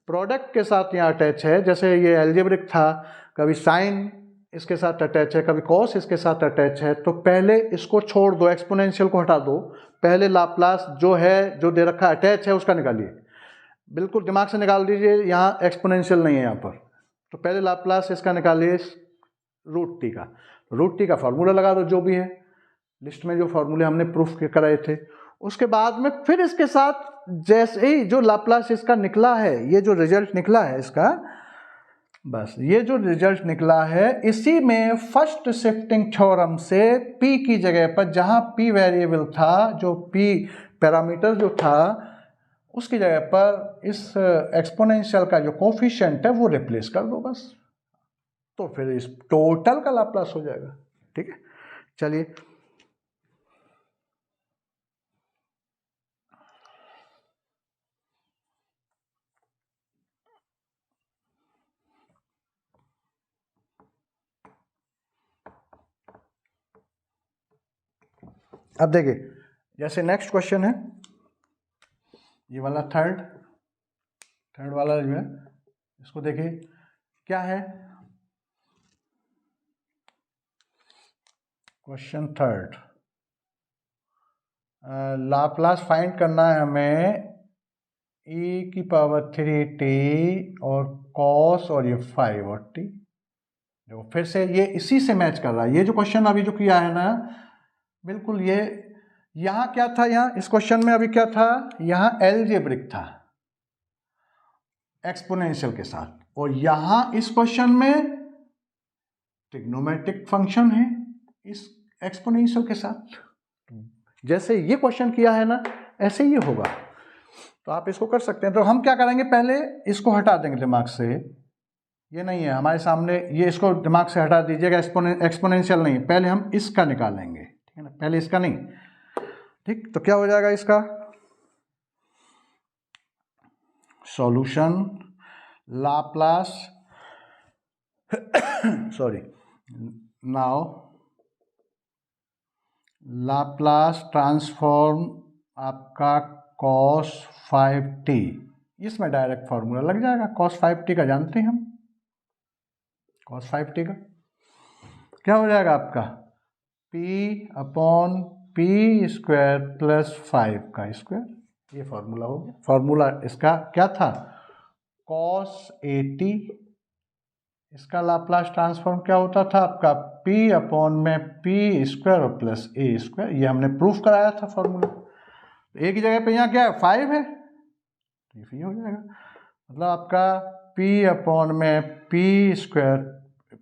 प्रोडक्ट के साथ यहाँ अटैच है। जैसे ये एल्जेब्रिक था, कभी साइन इसके साथ अटैच है, कभी कॉस इसके साथ अटैच है, तो पहले इसको छोड़ दो, एक्सपोनेंशियल को हटा दो, पहले लाप्लास जो है, जो दे रखा अटैच है उसका निकालिए, बिल्कुल दिमाग से निकाल दीजिए, यहाँ एक्सपोनेंशियल नहीं है यहाँ पर, तो पहले लाप्लास इसका निकालिए √t का, √t का फार्मूला लगा दो, जो भी है लिस्ट में जो फार्मूले हमने प्रूफ कराए थे। उसके बाद में फिर इसके साथ जैसे ही जो लाप्लास इसका निकला है, ये जो रिजल्ट निकला है इसका, बस ये जो रिजल्ट निकला है, इसी में फर्स्ट शिफ्टिंग थ्योरम से p की जगह पर, जहां p वेरिएबल था, जो p पैरामीटर जो था, उसकी जगह पर इस एक्सपोनेंशियल का जो कोफिशिएंट है वो रिप्लेस कर दो बस, तो फिर इस टोटल का लाप्लास हो जाएगा। ठीक है, चलिए अब देखिए जैसे नेक्स्ट क्वेश्चन है ये वाला थर्ड वाला जो है, इसको देखिए क्या है। क्वेश्चन थर्ड, लाप्लास फाइंड करना है हमें e⁻3t और cos और ये 5 और t। देखो फिर से ये इसी से मैच कर रहा है। ये जो क्वेश्चन अभी जो किया है ना, बिल्कुल ये यहाँ क्या था, यहाँ इस क्वेश्चन में अभी क्या था, यहाँ एलजेब्रिक था एक्सपोनेंशियल के साथ, और यहाँ इस क्वेश्चन में ट्रिग्नोमेट्रिक फंक्शन है इस एक्सपोनेंशियल के साथ। जैसे ये क्वेश्चन किया है ना, ऐसे ये होगा। तो आप इसको कर सकते हैं। तो हम क्या करेंगे, पहले इसको हटा देंगे दिमाग से, ये नहीं है हमारे सामने, ये इसको दिमाग से हटा दीजिएगा, एक्सपोनेंशियल नहीं, पहले हम इसका निकालेंगे, ठीक है ना, पहले इसका नहीं, ठीक। तो क्या हो जाएगा इसका solution, Laplace sorry now Laplace transform आपका cos 5t, इसमें डायरेक्ट फॉर्मूला लग जाएगा। cos 5t का जानते हैं हम, cos 5t का क्या हो जाएगा आपका p/p² प्लस 5 का स्क्वायर, ये फॉर्मूला हो गया। फॉर्मूला इसका क्या था, cos 80, इसका लाप्लास ट्रांसफॉर्म क्या होता था आपका p/p² प्लस a², ये हमने प्रूफ कराया था फॉर्मूला। एक ही जगह पे यहाँ क्या है 5 है, तो ये हो जाएगा, मतलब आपका p/p²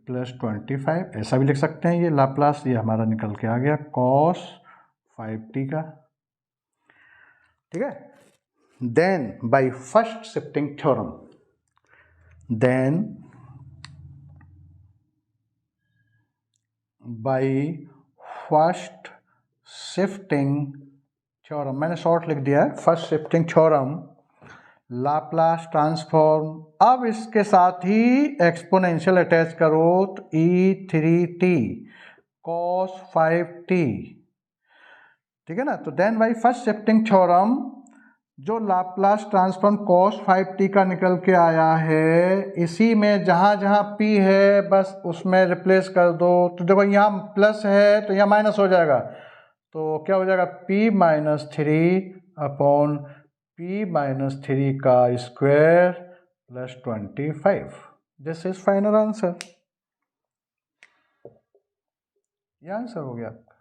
प्लस 25, ऐसा भी लिख सकते हैं। ये लाप्लास ये हमारा निकल के आ गया cos 5t का, ठीक है। Then by first shifting theorem, मैंने शॉर्ट लिख दिया है, first shifting theorem, Laplace transform. अब इसके साथ ही एक्सपोनेंशियल अटैच करो तो e3t cos 5t, ठीक है ना। तो then by first shifting theorem जो लाप्लास ट्रांसफॉर्म cos 5t का निकल के आया है, इसी में जहाँ जहाँ p है बस उसमें रिप्लेस कर दो। तो देखो यहाँ प्लस है तो यहाँ माइनस हो जाएगा, तो क्या हो जाएगा p-3/p-3 का square plus 25। This is final answer, ये आंसर हो गया आपका,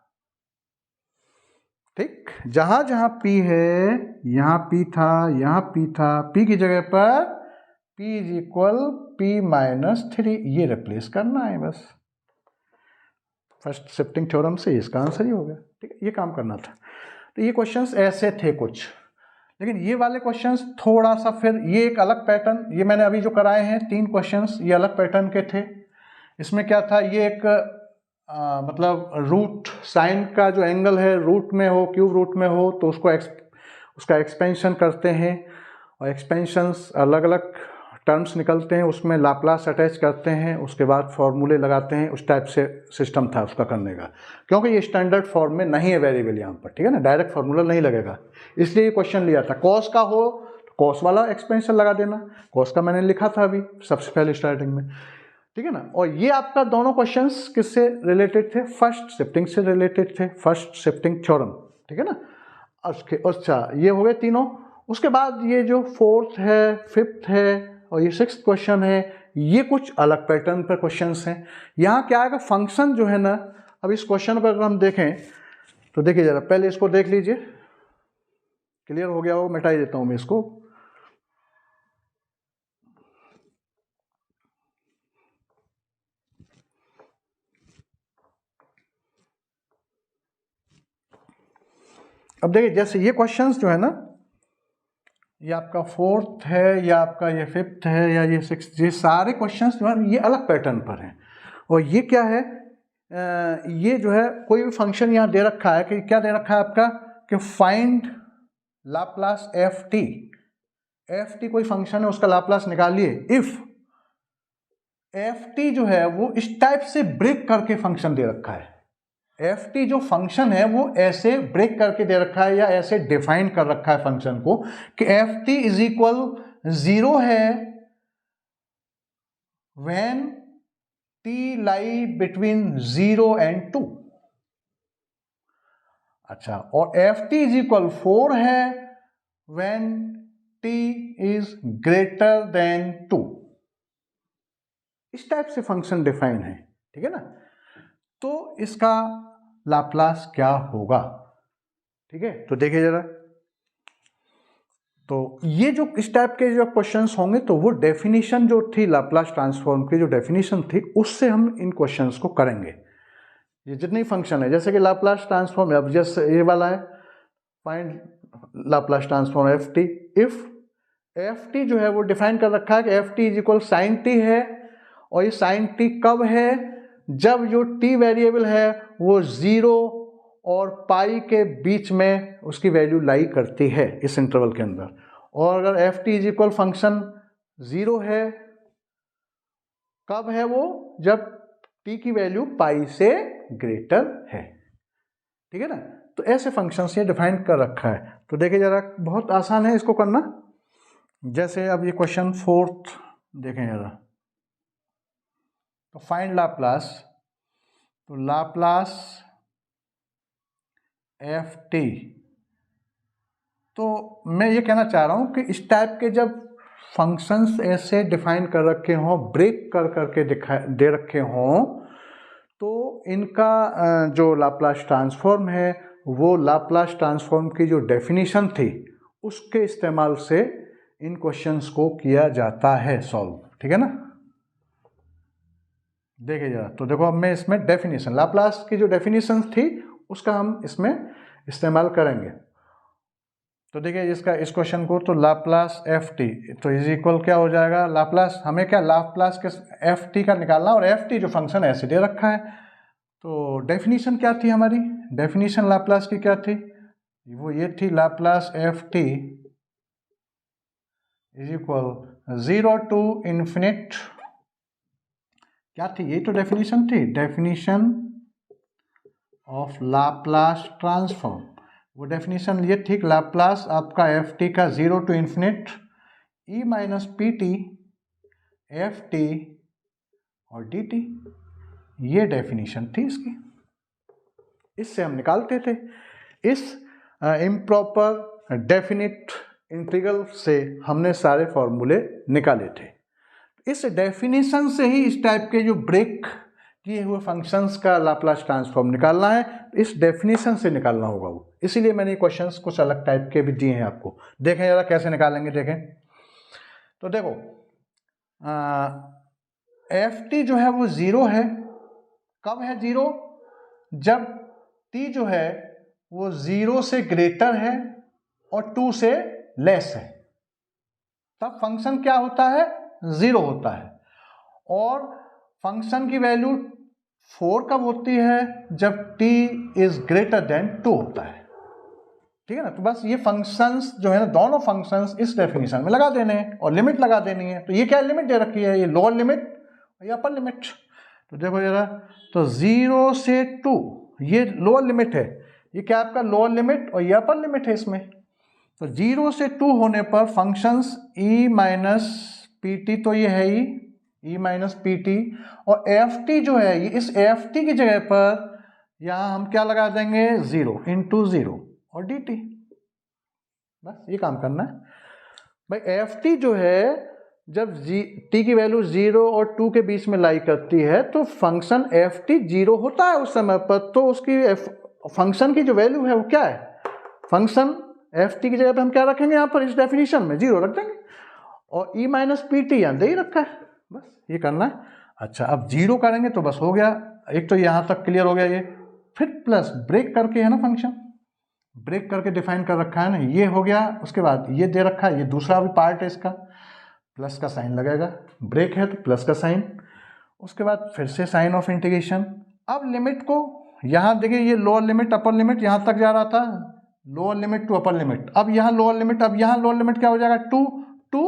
ठीक। जहां जहां p है, यहाँ p था, यहाँ p था, p की जगह पर p = p-3, ये रिप्लेस करना है बस। फर्स्ट शिफ्टिंग थ्योरम से इसका आंसर ही हो गया, ठीक है। ये काम करना था। तो ये क्वेश्चंस ऐसे थे कुछ, लेकिन ये वाले क्वेश्चंस थोड़ा सा, फिर ये एक अलग पैटर्न, ये मैंने अभी जो कराए हैं 3 क्वेश्चंस, ये अलग पैटर्न के थे। इसमें क्या था, ये एक मतलब रूट साइन का जो एंगल है रूट में हो, क्यूब रूट में हो, तो उसका एक्सपेंशन करते हैं, और एक्सपेंशंस अलग अलग टर्म्स निकलते हैं, उसमें लाप्लास अटैच करते हैं, उसके बाद फॉर्मूले लगाते हैं। उस टाइप से सिस्टम था उसका करने का, क्योंकि ये स्टैंडर्ड फॉर्म में नहीं है वेरिएबल यहाँ पर, ठीक है ना, डायरेक्ट फॉर्मूला नहीं लगेगा, इसलिए ये क्वेश्चन लिया था। कॉस का हो तो कॉस वाला एक्सपेंशन लगा देना, कॉस का मैंने लिखा था अभी सबसे पहले स्टार्टिंग में, ठीक है ना। और ये आपका दोनों क्वेश्चंस किससे रिलेटेड थे, फर्स्ट शिफ्टिंग से रिलेटेड थे, फर्स्ट शिफ्टिंग थ्योरम, ठीक है ना। अच्छा ये हो गए तीनों। उसके बाद ये जो फोर्थ है, फिफ्थ है और ये सिक्स्थ क्वेश्चन है, ये कुछ अलग पैटर्न पर क्वेश्चंस हैं। यहाँ क्या आएगा, फंक्शन जो है ना, अब इस क्वेश्चन पर अगर हम देखें तो देखिए जरा, पहले इसको देख लीजिए, क्लियर हो गया हो, मिटा ही देता हूँ मैं इसको। अब देखिए जैसे ये क्वेश्चंस जो है ना, ये आपका फोर्थ है, या आपका ये फिफ्थ है, या ये सिक्स्थ, ये सारे क्वेश्चंस जो है ये अलग पैटर्न पर हैं। और ये क्या है, ये जो है कोई भी फंक्शन यहाँ दे रखा है, कि क्या दे रखा है आपका, कि फाइंड लाप्लास एफ टी कोई फंक्शन है, उसका लाप्लास निकालिए इफ एफ टी जो है वो इस टाइप से ब्रेक करके फंक्शन दे रखा है, एफ टी जो फंक्शन है वो ऐसे ब्रेक करके दे रखा है या ऐसे डिफाइन कर रखा है फंक्शन को कि एफ टी इज इक्वल 0 है when T lie between 0 and 2। अच्छा, और एफ टी इज इक्वल 4 है when T is greater then 2। इस टाइप से फंक्शन डिफाइन है, ठीक है ना। तो इसका लाप्लास क्या होगा, ठीक है। तो देखिए जरा, तो ये जो इस टाइप के जो क्वेश्चंस होंगे तो वो डेफिनेशन जो थी लाप्लास ट्रांसफॉर्म की, जो डेफिनेशन थी उससे हम इन क्वेश्चंस को करेंगे। ये जितनी फंक्शन है, जैसे कि लाप्लास ट्रांसफॉर्म, अब जैसे ये वाला है, find Laplace transform f t. If f t जो है वो डिफाइन कर रखा है कि f t is equal sine t है, और ये साइन टी कब है, जब जो टी वेरिएबल है वो 0 और पाई के बीच में उसकी वैल्यू लाई करती है इस इंटरवल के अंदर। और अगर F t is equal function 0 है, कब है वो, जब टी की वैल्यू पाई से ग्रेटर है, ठीक है ना। तो ऐसे फंक्शंस ये डिफाइन कर रखा है। तो देखिए जरा, बहुत आसान है इसको करना। जैसे अब ये क्वेश्चन 4th देखें जरा, तो फाइंड लाप्लास, तो लाप्लास एफ टी। तो मैं ये कहना चाह रहा हूँ कि इस टाइप के जब फंक्शंस ऐसे डिफाइन कर रखे हों, ब्रेक कर करके दे रखे हों, तो इनका जो लाप्लास ट्रांसफॉर्म है वो लाप्लास ट्रांसफॉर्म की जो डेफिनेशन थी उसके इस्तेमाल से इन क्वेश्चंस को किया जाता है सॉल्व, ठीक है ना। देखिए जरा, तो देखो अब मैं इसमें डेफिनेशन, लाप्लास की जो डेफिनेशन थी उसका हम इसमें इस्तेमाल करेंगे। तो देखिए इसका, इस क्वेश्चन को, तो लाप्लास एफ टी तो इज इक्वल क्या हो जाएगा, लाप्लास, हमें क्या लाप्लास के एफ टी का निकालना, और एफ टी जो फंक्शन ऐसे दे रखा है। तो डेफिनेशन क्या थी हमारी, डेफिनेशन लाप्लास की क्या थी, वो ये थी, Laplace f t is equal 0 to infinite, क्या थी, ये तो डेफिनेशन थी, डेफिनेशन ऑफ लाप्लास ट्रांसफॉर्म। वो डेफिनेशन ये थी, लाप्लास आपका एफ टी का 0 to infinite e minus p t f t और डी टी, ये डेफिनेशन थी इसकी। इससे हम निकालते थे, इस इम्प्रॉपर डेफिनिट इंटीग्रल से हमने सारे फॉर्मूले निकाले थे। इस डेफिनेशन से ही इस टाइप के जो ब्रेक किए हुए फंक्शंस का लाप्लास ट्रांसफॉर्म निकालना है, इस डेफिनेशन से निकालना होगा वो। इसीलिए मैंने क्वेश्चंस कुछ अलग टाइप के भी दिए हैं आपको। देखें जरा कैसे निकालेंगे, देखें। तो देखो, एफ टी जो है वो 0 है, कब है 0, जब टी जो है वो 0 से ग्रेटर है और 2 से लेस है, तब फंक्शन क्या होता है, 0 होता है। और फंक्शन की वैल्यू 4 कब होती है, जब t इज ग्रेटर देन 2 होता है, ठीक है ना। तो बस ये फंक्शंस जो है ना, दोनों फंक्शंस इस डेफिनेशन में लगा देने हैं और लिमिट लगा देनी है। तो ये क्या लिमिट दे रखी है, ये लोअर लिमिट और ये अपर लिमिट। तो देखो जरा, तो 0 से 2 ये लोअर लिमिट है, ये क्या आपका लोअर लिमिट और ये अपर लिमिट है इसमें। तो 0 से 2 होने पर functions e minus p T, तो ये है ही e माइनस पी टी, और एफ टी जो है, ये इस एफ टी की जगह पर यहाँ हम क्या लगा देंगे, 0 इंटू 0 और डी टी। बस ये काम करना है भाई। एफ टी जो है जब टी की वैल्यू 0 और 2 के बीच में लाई करती है तो फंक्शन एफ टी 0 होता है उस समय पर। तो उसकी फंक्शन की जो वैल्यू है वो क्या है, फंक्शन एफ टी की जगह पे हम क्या रखेंगे, यहाँ पर इस डेफिनेशन में 0 रख देंगे, और ई माइनस पी टी यहाँ दे ही रखा है, बस ये करना है। अच्छा, अब 0 करेंगे तो बस हो गया, एक तो यहाँ तक क्लियर हो गया ये। फिर प्लस ब्रेक करके है ना, फंक्शन ब्रेक करके डिफाइन कर रखा है ना, ये हो गया। उसके बाद ये दे रखा है, ये दूसरा भी पार्ट है इसका, प्लस का साइन लगेगा, ब्रेक है तो प्लस का साइन। उसके बाद फिर से साइन ऑफ इंटीग्रेशन। अब लिमिट को यहाँ देखिए, ये लोअर लिमिट अपर लिमिट यहाँ तक जा रहा था, lower limit to upper limit, अब यहाँ लोअर लिमिट, अब यहाँ लोअर लिमिट क्या हो जाएगा, 2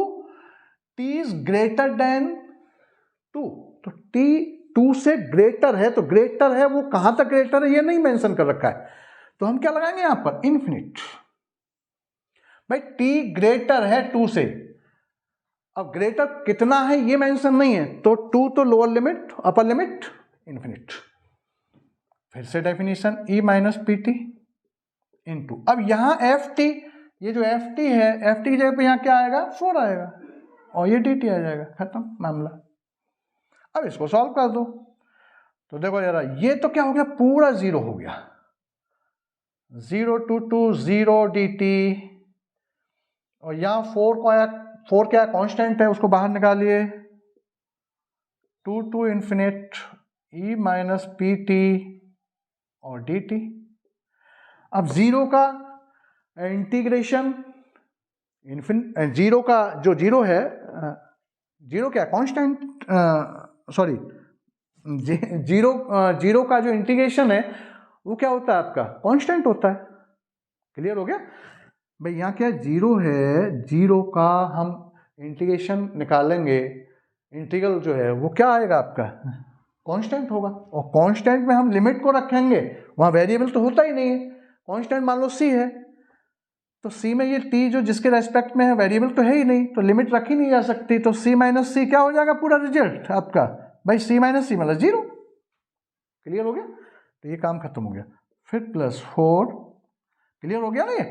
टी इज ग्रेटर देन 2। तो टी 2 से ग्रेटर है, तो ग्रेटर है वो कहां तक ग्रेटर है ये नहीं मेंशन कर रखा है, तो हम क्या लगाएंगे यहां पर इन्फिनिट। भाई t ग्रेटर है 2 से, अब ग्रेटर कितना है ये मेंशन नहीं है, तो 2 तो lower limit, upper limit infinite. फिर से definition e minus p T into, अब यहां एफ टी, ये जो एफ टी है, एफ टी की जगह पे यहां क्या आएगा 4 आएगा और ये डी टी आ जाएगा, खत्म मामला। अब इसको सॉल्व कर दो, तो देखो जरा ये तो क्या हो गया पूरा 0 हो गया, 0 टू 0 डी टी, और यहाँ 4 को आया, 4 क्या कांस्टेंट है उसको बाहर निकालिए, 2 to infinite e minus p t और डी टी। अब 0 का इंटीग्रेशन, जीरो का जो 0 है, 0 क्या कांस्टेंट, सॉरी, जीरो का जो इंटीग्रेशन है वो क्या होता है आपका कांस्टेंट होता है। क्लियर हो गया भाई, यहाँ क्या 0 है, 0 का हम इंटीग्रेशन निकालेंगे, इंटीग्रल जो है वो क्या आएगा आपका कांस्टेंट होगा, और कांस्टेंट में हम लिमिट को रखेंगे, वहाँ वेरिएबल तो होता ही नहीं है, कांस्टेंट मान लो c है, तो c में ये t जो जिसके रेस्पेक्ट में है वेरिएबल तो है ही नहीं, तो लिमिट रखी नहीं जा सकती, तो c माइनस सी क्या हो जाएगा पूरा रिजल्ट आपका भाई c माइनस सी मतलब 0। क्लियर हो गया, तो ये काम खत्म हो गया। फिर +4, क्लियर हो गया ना ये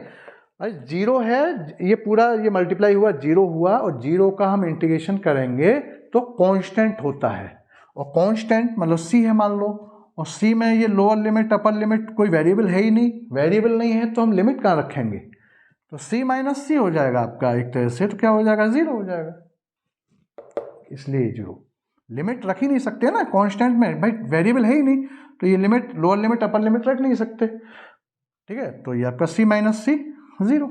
भाई, 0 है, ये पूरा ये मल्टीप्लाई हुआ 0 हुआ, और 0 का हम इंटीग्रेशन करेंगे तो कांस्टेंट होता है, और कांस्टेंट मतलब c है मान लो, और c में ये लोअर लिमिट अपर लिमिट कोई वेरिएबल है ही नहीं, वेरिएबल नहीं है तो हम लिमिट कहाँ रखेंगे, तो c माइनस सी हो जाएगा आपका एक तरह से, तो क्या हो जाएगा 0 हो जाएगा, इसलिए 0। लिमिट रख ही नहीं सकते ना कांस्टेंट में, भाई वेरिएबल है ही नहीं, तो ये limit lower limit upper limit रख नहीं सकते, ठीक है, तो ये आपका c माइनस सी 0।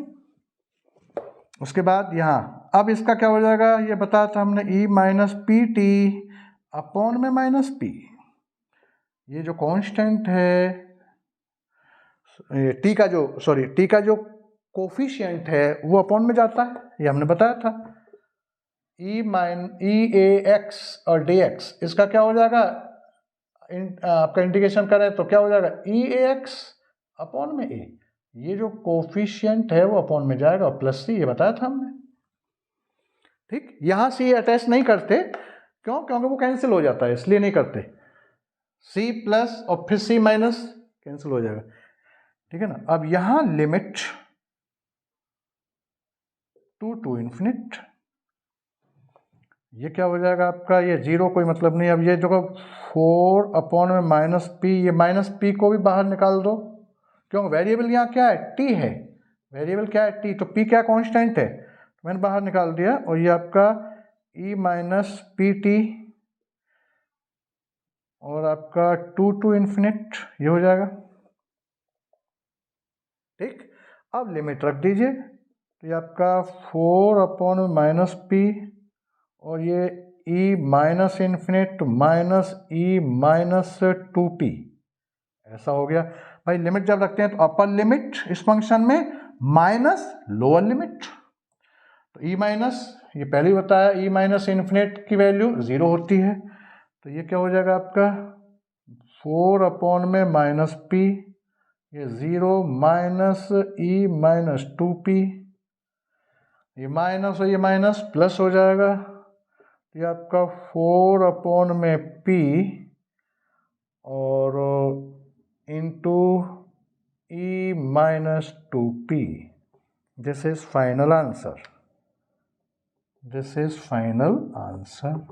उसके बाद यहाँ अब इसका क्या हो जाएगा, ये बताया था हमने e minus p T upon में माइनस पी, ये जो कांस्टेंट है टी का जो, सॉरी टी का जो कोफिशिएंट है वो अपॉन में जाता है, ये हमने बताया था, ई ए एक्स और डी एक्स, इसका क्या हो जाएगा आपका इंटीग्रेशन करें तो क्या हो जाएगा ई ए एक्स अपॉन में ए, ये जो कोफिशिएंट है वो अपॉन में जाएगा, और प्लस सी, ये बताया था हमने, ठीक। यहां सी अटैच नहीं करते, क्यों, क्योंकि वो कैंसिल हो जाता है, इसलिए नहीं करते, सी प्लस और फिर सी माइनस कैंसिल हो जाएगा, ठीक है ना। अब यहां लिमिट 2 टू इन्फिनिट, ये क्या हो जाएगा आपका, ये 0 कोई मतलब नहीं, अब ये जो 4 अपॉन में माइनस पी, ये माइनस पी को भी बाहर निकाल दो, क्यों, वेरिएबल यहाँ क्या है t है, वेरिएबल क्या है t, तो p क्या कांस्टेंट है, तो मैंने बाहर निकाल दिया, और ये आपका e माइनस पी टी और आपका 2 टू इन्फिनिट, ये हो जाएगा, ठीक। अब लिमिट रख दीजिए, तो ये आपका 4 अपॉन में माइनस पी और ये e minus infinite minus e minus 2p, ऐसा हो गया भाई। लिमिट जब रखते हैं तो अपर लिमिट इस फंक्शन में माइनस लोअर लिमिट, तो e माइनस, ये पहले ही बताया e माइनस इन्फिनिट की वैल्यू 0 होती है, तो ये क्या हो जाएगा आपका 4 अपॉन में माइनस p, ये 0 माइनस e माइनस 2p, ये माइनस और ये माइनस प्लस हो जाएगा, ये आपका 4 अपॉन में p और into e minus 2p, this is final answer, this is final answer,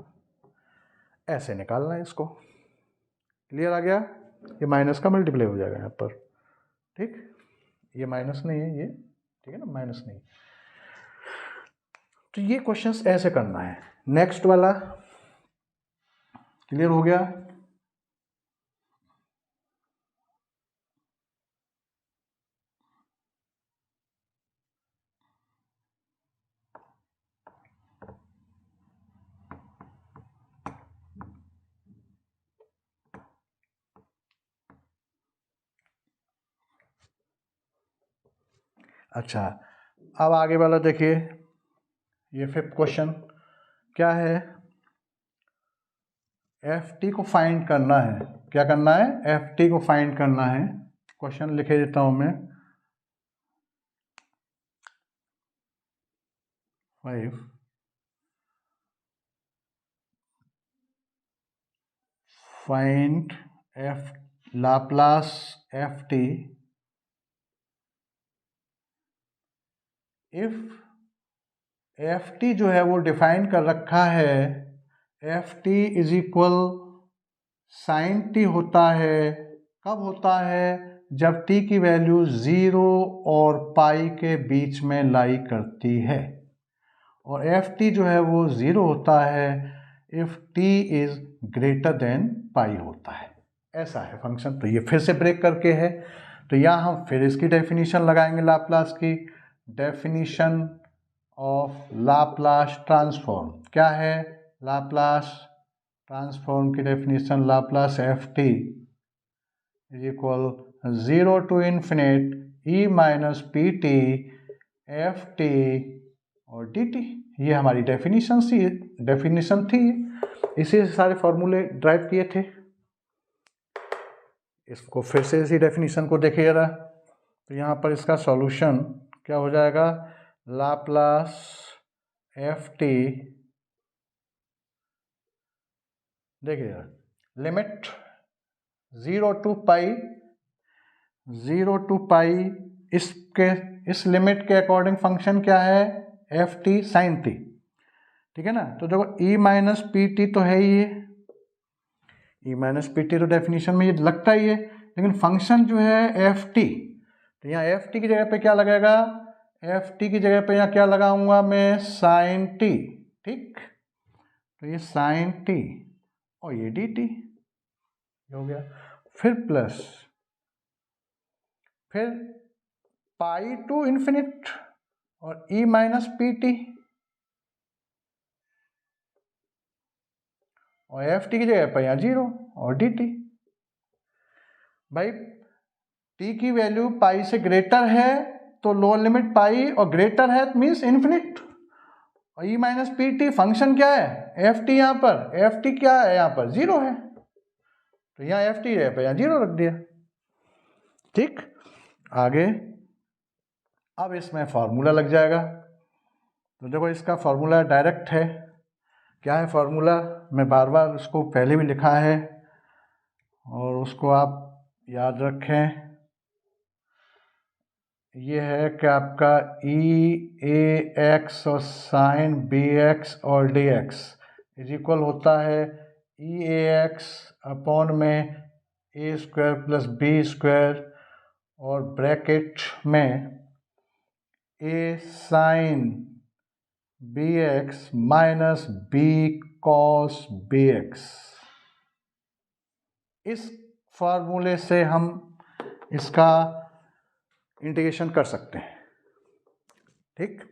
ऐसे निकालना है इसको। क्लियर आ गया, ये माइनस का मल्टीप्लाई हो जाएगा यहाँ पर, ठीक, ये माइनस नहीं है ये, ठीक है ना, माइनस नहीं, तो ये क्वेश्चंस ऐसे करना है। नेक्स्ट वाला क्लियर हो गया, अच्छा अब आगे वाला देखिए, ये 5th क्वेश्चन क्या है, एफ टी को फाइंड करना है। क्या करना है? एफ टी को फाइंड करना है। क्वेश्चन लिखे देता हूं मैं। 5 find f Laplace f t if f t जो है वो डिफाइन कर रखा है, f t is equal sine t होता है। कब होता है? जब टी की वैल्यू 0 और पाई के बीच में लाई करती है। और एफ टी जो है वो 0 होता है if t is greater than pi होता है। ऐसा है फंक्शन। तो ये फिर से ब्रेक करके है। तो यहाँ हम फिर इसकी डेफिनेशन लगाएंगे लाप्लास की। डेफिनेशन ऑफ लाप्लास ट्रांसफॉर्म क्या है? लाप्लास ट्रांसफॉर्म की definition Laplace f t is equal 0 to infinite e minus p t f t और डी टी। ये हमारी डेफिनेशन थी। इसी से सारे फॉर्मूले ड्राइव किए थे। इसको फिर से इसी डेफिनेशन को देखिएगा। तो यहाँ पर इसका सॉल्यूशन क्या हो जाएगा? लाप्लास एफ टी, देखिएगा, लिमिट 0 टू पाई, इस लिमिट के अकॉर्डिंग फंक्शन क्या है? F t sine t. ठीक है ना? तो देखो ई माइनस पी टी तो है ही, ये ई माइनस पी टी तो डेफिनेशन में ये लगता ही है, लेकिन फंक्शन जो है एफ टी, तो यहाँ एफ टी की जगह पे क्या लगेगा? एफ टी की जगह पे यहाँ क्या लगाऊंगा मैं? Sine t. ठीक, तो ये साइन टी और ये डी टी हो गया। फिर प्लस, फिर पाई टू इन्फिनिट और ई माइनस पी टी, और एफ टी की जगह पर यहाँ 0 और डी टी। भाई टी की वैल्यू पाई से ग्रेटर है तो लोअर लिमिट पाई, और ग्रेटर है मीन्स इन्फिनिट। और ई माइनस पी टी फंक्शन क्या है? F T. यहाँ पर एफ टी क्या है? यहाँ पर 0 है, तो यहाँ एफ टी जगह पर यहाँ 0 रख दिया। ठीक, आगे अब इसमें फॉर्मूला लग जाएगा। तो देखो इसका फॉर्मूला डायरेक्ट है। क्या है फॉर्मूला? मैं बार बार उसको पहले भी लिखा है और उसको आप याद रखें। ये है कि आपका ई ए एक्स और साइन बी एक्स और डी एक्स इज इक्वल होता है ई ए एक्स अपॉन में a square plus b square और ब्रैकेट में a sine b x minus b cos b x. इस फॉर्मूले से हम इसका इंटीग्रेशन कर सकते हैं। ठीक,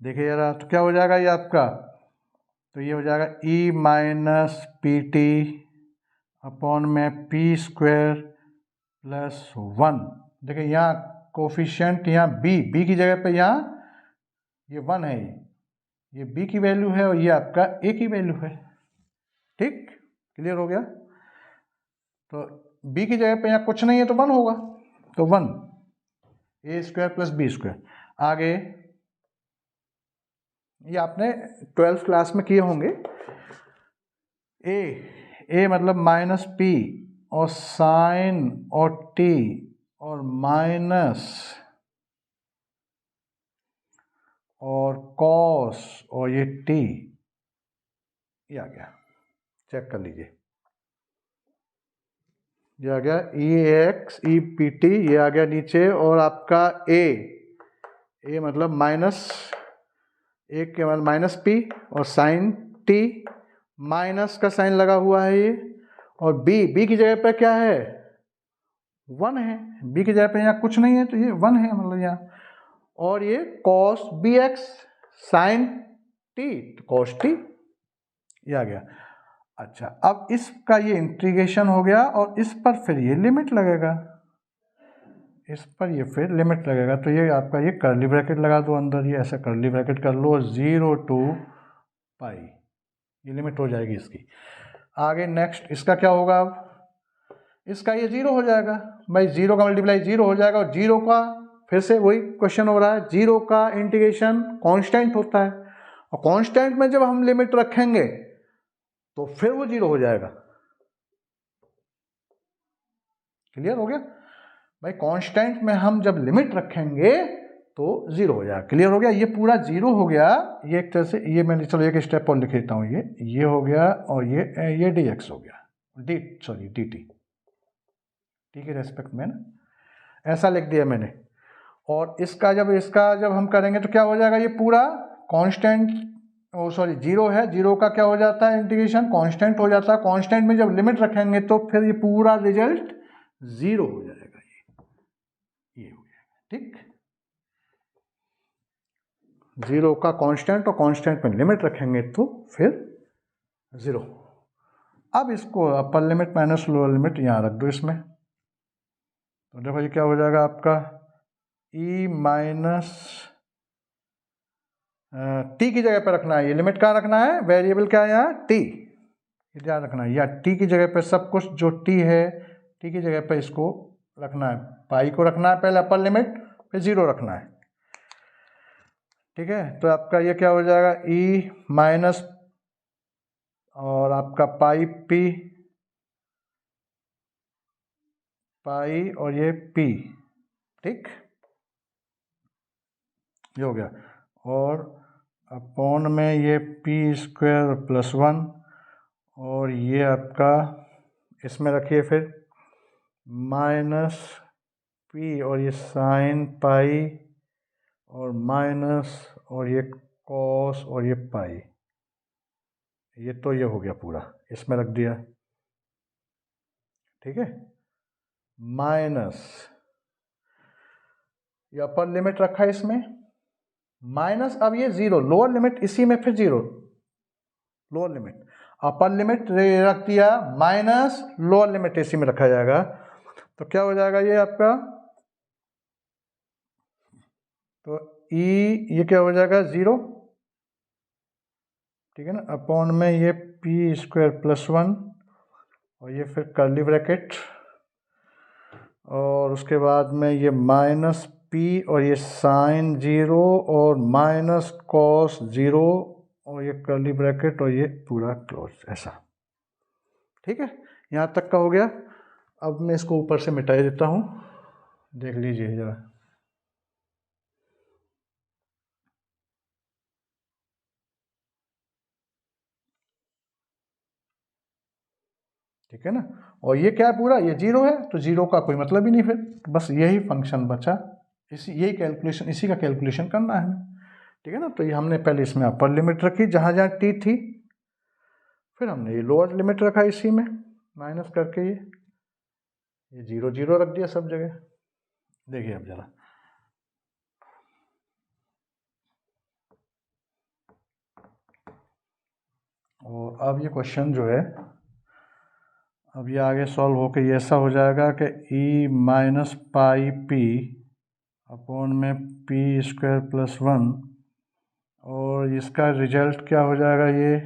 देखिए जरा, तो क्या हो जाएगा ये आपका? तो ये हो जाएगा ई माइनस पी टी अपॉन में पी स्क्वायर प्लस 1। देखिए यहाँ कोफिशिएंट, यहाँ बी की जगह पे यहाँ ये 1 है, ये बी की वैल्यू है और ये आपका ए की वैल्यू है। ठीक, क्लियर हो गया? तो बी की जगह पे यहाँ कुछ नहीं है तो 1 होगा, तो 1 ए स्क्वायर प्लस बी स्क्वायर। आगे ये आपने 12th क्लास में किए होंगे। ए मतलब माइनस पी और साइन और टी और माइनस और कॉस और ये टी, ये आ गया। चेक कर लीजिए, ये आ गया ई एक्स ई पी टी, ये आ गया नीचे। और आपका ए मतलब माइनस, ए के मतलब माइनस पी और साइन टी, माइनस का साइन लगा हुआ है ये। और बी की जगह पे क्या है? 1 है। बी की जगह पे यहाँ कुछ नहीं है तो ये 1 है, मतलब यहाँ। और ये cos b x sine t, cos t, ये आ गया। अच्छा, अब इसका ये इंटीग्रेशन हो गया और इस पर फिर ये लिमिट लगेगा, इस पर ये फिर लिमिट लगेगा। तो ये आपका ये कर्ली ब्रैकेट लगा दो अंदर, ये ऐसा कर्ली ब्रैकेट कर लो, 0 टू पाई, ये लिमिट हो जाएगी इसकी। आगे नेक्स्ट इसका क्या होगा, अब इसका ये 0 हो जाएगा भाई, 0 का मल्टीप्लाई 0 हो जाएगा, और 0 का फिर से वही क्वेश्चन हो रहा है, 0 का इंटीग्रेशन कांस्टेंट होता है, और कांस्टेंट में जब हम लिमिट रखेंगे तो फिर वो 0 हो जाएगा। क्लियर हो गया भाई, कांस्टेंट में हम जब लिमिट रखेंगे तो 0 हो जाएगा। क्लियर हो गया, ये पूरा 0 हो गया, ये एक तरह से, ये मैंने चलो एक स्टेप और लिख देता हूँ, ये हो गया, और ये dx हो गया, dt, टी के रेस्पेक्ट में ना, ऐसा लिख दिया मैंने। और इसका जब हम करेंगे तो क्या हो जाएगा, ये पूरा कांस्टेंट, 0 है, 0 का क्या हो जाता है, इंटीग्रेशन कांस्टेंट हो जाता है, कांस्टेंट में जब लिमिट रखेंगे तो फिर ये पूरा रिजल्ट 0 हो जाएगा, ये हो जाएगा। ठीक, 0 का कांस्टेंट, और कांस्टेंट में लिमिट रखेंगे तो फिर 0। अब इसको upper limit minus lower limit यहाँ रख दो इसमें, तो देखो ये क्या हो जाएगा आपका, e माइनस टी की जगह पर रखना है, ये लिमिट कहाँ रखना है, वेरिएबल क्या है यहाँ, टी, ये ध्यान रखना है, या टी की जगह पर सब कुछ जो टी है, टी की जगह पर इसको रखना है, पाई को रखना है पहले अपर लिमिट, फिर 0 रखना है। ठीक है, तो आपका ये क्या हो जाएगा, e माइनस और आपका पाई पी, पाई और ये p, ठीक, ये हो गया, और अपॉन में ये p² प्लस 1, और ये आपका इसमें रखिए फिर माइनस p, और ये साइन पाई, और माइनस, और ये कॉस, और ये पाई, ये तो ये हो गया पूरा, इसमें रख दिया। ठीक है, माइनस ये अपर लिमिट रखा है इसमें, माइनस अब ये 0, लोअर लिमिट इसी में फिर 0, लोअर लिमिट, अपर लिमिट रख दिया, माइनस लोअर लिमिट इसी में रखा जाएगा, तो क्या हो जाएगा ये आपका, तो ये क्या हो जाएगा 0, ठीक है ना, अपॉन में ये p² प्लस 1, और ये फिर कर्ली ब्रैकेट, और उसके बाद में ये माइनस p, और ये साइन 0, और माइनस कॉस 0, और ये कर्ली ब्रैकेट, और ये पूरा क्लोज, ऐसा। ठीक है, यहाँ तक का हो गया। अब मैं इसको ऊपर से मिटा देता हूँ, देख लीजिए जरा। ठीक है ना, और ये क्या है पूरा, ये 0 है, तो 0 का कोई मतलब ही नहीं फिर, बस यही फंक्शन बचा, यही कैलकुलेशन, इसी का कैलकुलेशन करना है हमें। ठीक है ना, तो ये हमने पहले इसमें अपर लिमिट रखी जहाँ जहाँ टी थी, फिर हमने ये लोअर लिमिट रखा इसी में माइनस करके, ये 0 0 रख दिया सब जगह। देखिए अब जरा, और अब ये क्वेश्चन जो है, अब ये आगे सॉल्व होकर ये ऐसा हो जाएगा कि e minus pi P upon में p² प्लस 1, और इसका रिजल्ट क्या हो जाएगा, ये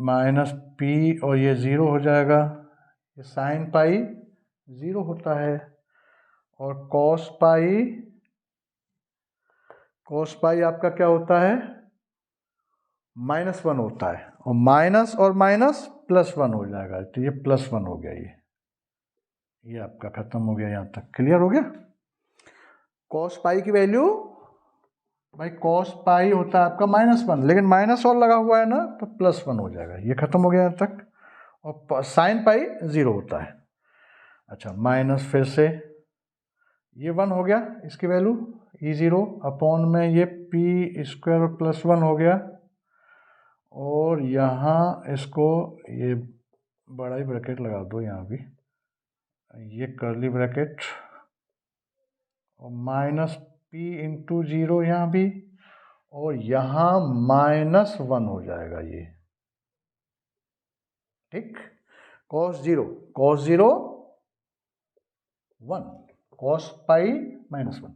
माइनस p, और ये 0 हो जाएगा, ये साइन पाई 0 होता है, और कॉस पाई आपका क्या होता है, -1 होता है, और माइनस और माइनस +1 हो जाएगा, तो ये +1 हो गया, ये आपका खत्म हो गया, यहाँ तक क्लियर हो गया। कॉस पाई की वैल्यू भाई, कॉस पाई होता है आपका -1, लेकिन माइनस और लगा हुआ है ना, तो +1 हो जाएगा, ये खत्म हो गया यहाँ तक, और साइन पाई 0 होता है। अच्छा, माइनस फिर से ये 1 हो गया, इसकी वैल्यू e0 अपॉन में ये p² प्लस 1 हो गया, और यहाँ इसको ये बड़ा ही ब्रैकेट लगा दो यहाँ भी, ये कर्ली ब्रैकेट, और माइनस p इंटू 0 यहाँ भी, और यहाँ -1 हो जाएगा ये। ठीक, cos 0 1, cos पाई -1,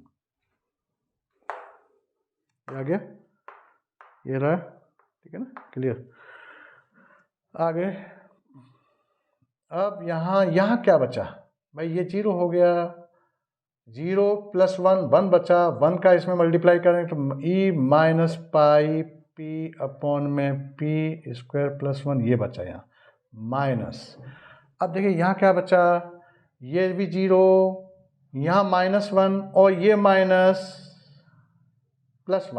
ये आ गया, ये रहा। ठीक है ना, क्लियर। आगे अब यहाँ क्या बचा भाई, ये 0 हो गया, 0 प्लस 1 1 बचा, 1 का इसमें मल्टीप्लाई करें तो e minus pi P upon में पी स्क्वायर प्लस 1 ये बचा यहाँ माइनस। अब देखिए यहाँ क्या बचा, ये भी 0, यहाँ -1 और ये माइनस प्लस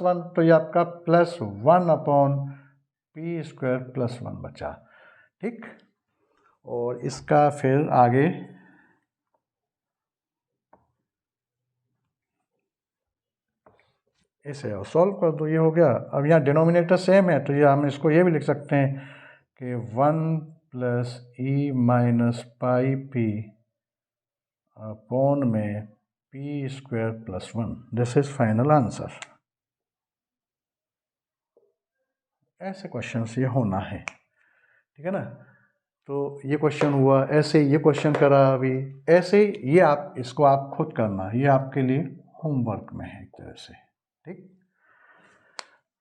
वन तो ये आपका +1 अपॉन पी स्क्वायर प्लस 1 बचा। ठीक, और इसका फिर आगे इसे और सॉल्व कर दो, ये हो गया। अब यहाँ डिनोमिनेटर सेम है तो ये हम इसको ये भी लिख सकते हैं कि 1 plus E minus pi P upon में p square plus 1, this is final answer. ऐसे क्वेश्चन ये होना है, ठीक है ना। तो ये क्वेश्चन हुआ, ऐसे ये क्वेश्चन करा अभी, ऐसे ये आप इसको आप खुद करना, ये आपके लिए होमवर्क में है एक तरह से। ठीक,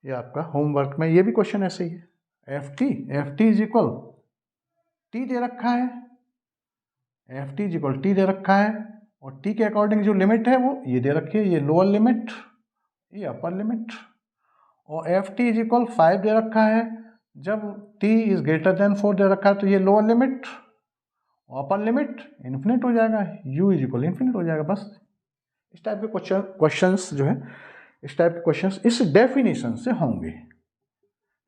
ये आपका होमवर्क में, ये भी क्वेश्चन ऐसे ही है। F t is equal t दे रखा है, f t is equal t दे रखा है और टी के अकॉर्डिंग जो लिमिट है वो ये दे रखी है, ये लोअर लिमिट ये अपर लिमिट, और एफ टी इज इक्वल 5 दे रखा है, जब t इज ग्रेटर देन 4 दे रखा है तो ये लोअर लिमिट और अपर लिमिट इन्फिनिट हो जाएगा, u इज इक्वल इन्फिनिट हो जाएगा। बस इस टाइप के क्वेश्चंस जो है, इस टाइप के क्वेश्चंस इस डेफिनेशन से होंगे,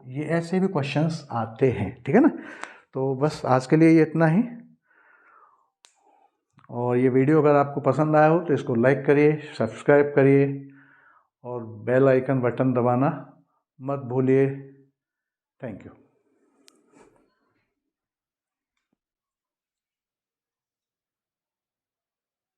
ये ऐसे भी क्वेश्चंस आते हैं, ठीक है ना। तो बस आज के लिए ये इतना ही, और ये वीडियो अगर आपको पसंद आया हो तो इसको लाइक करिए, सब्सक्राइब करिए और बेल आइकन बटन दबाना मत भूलिए। Thank you.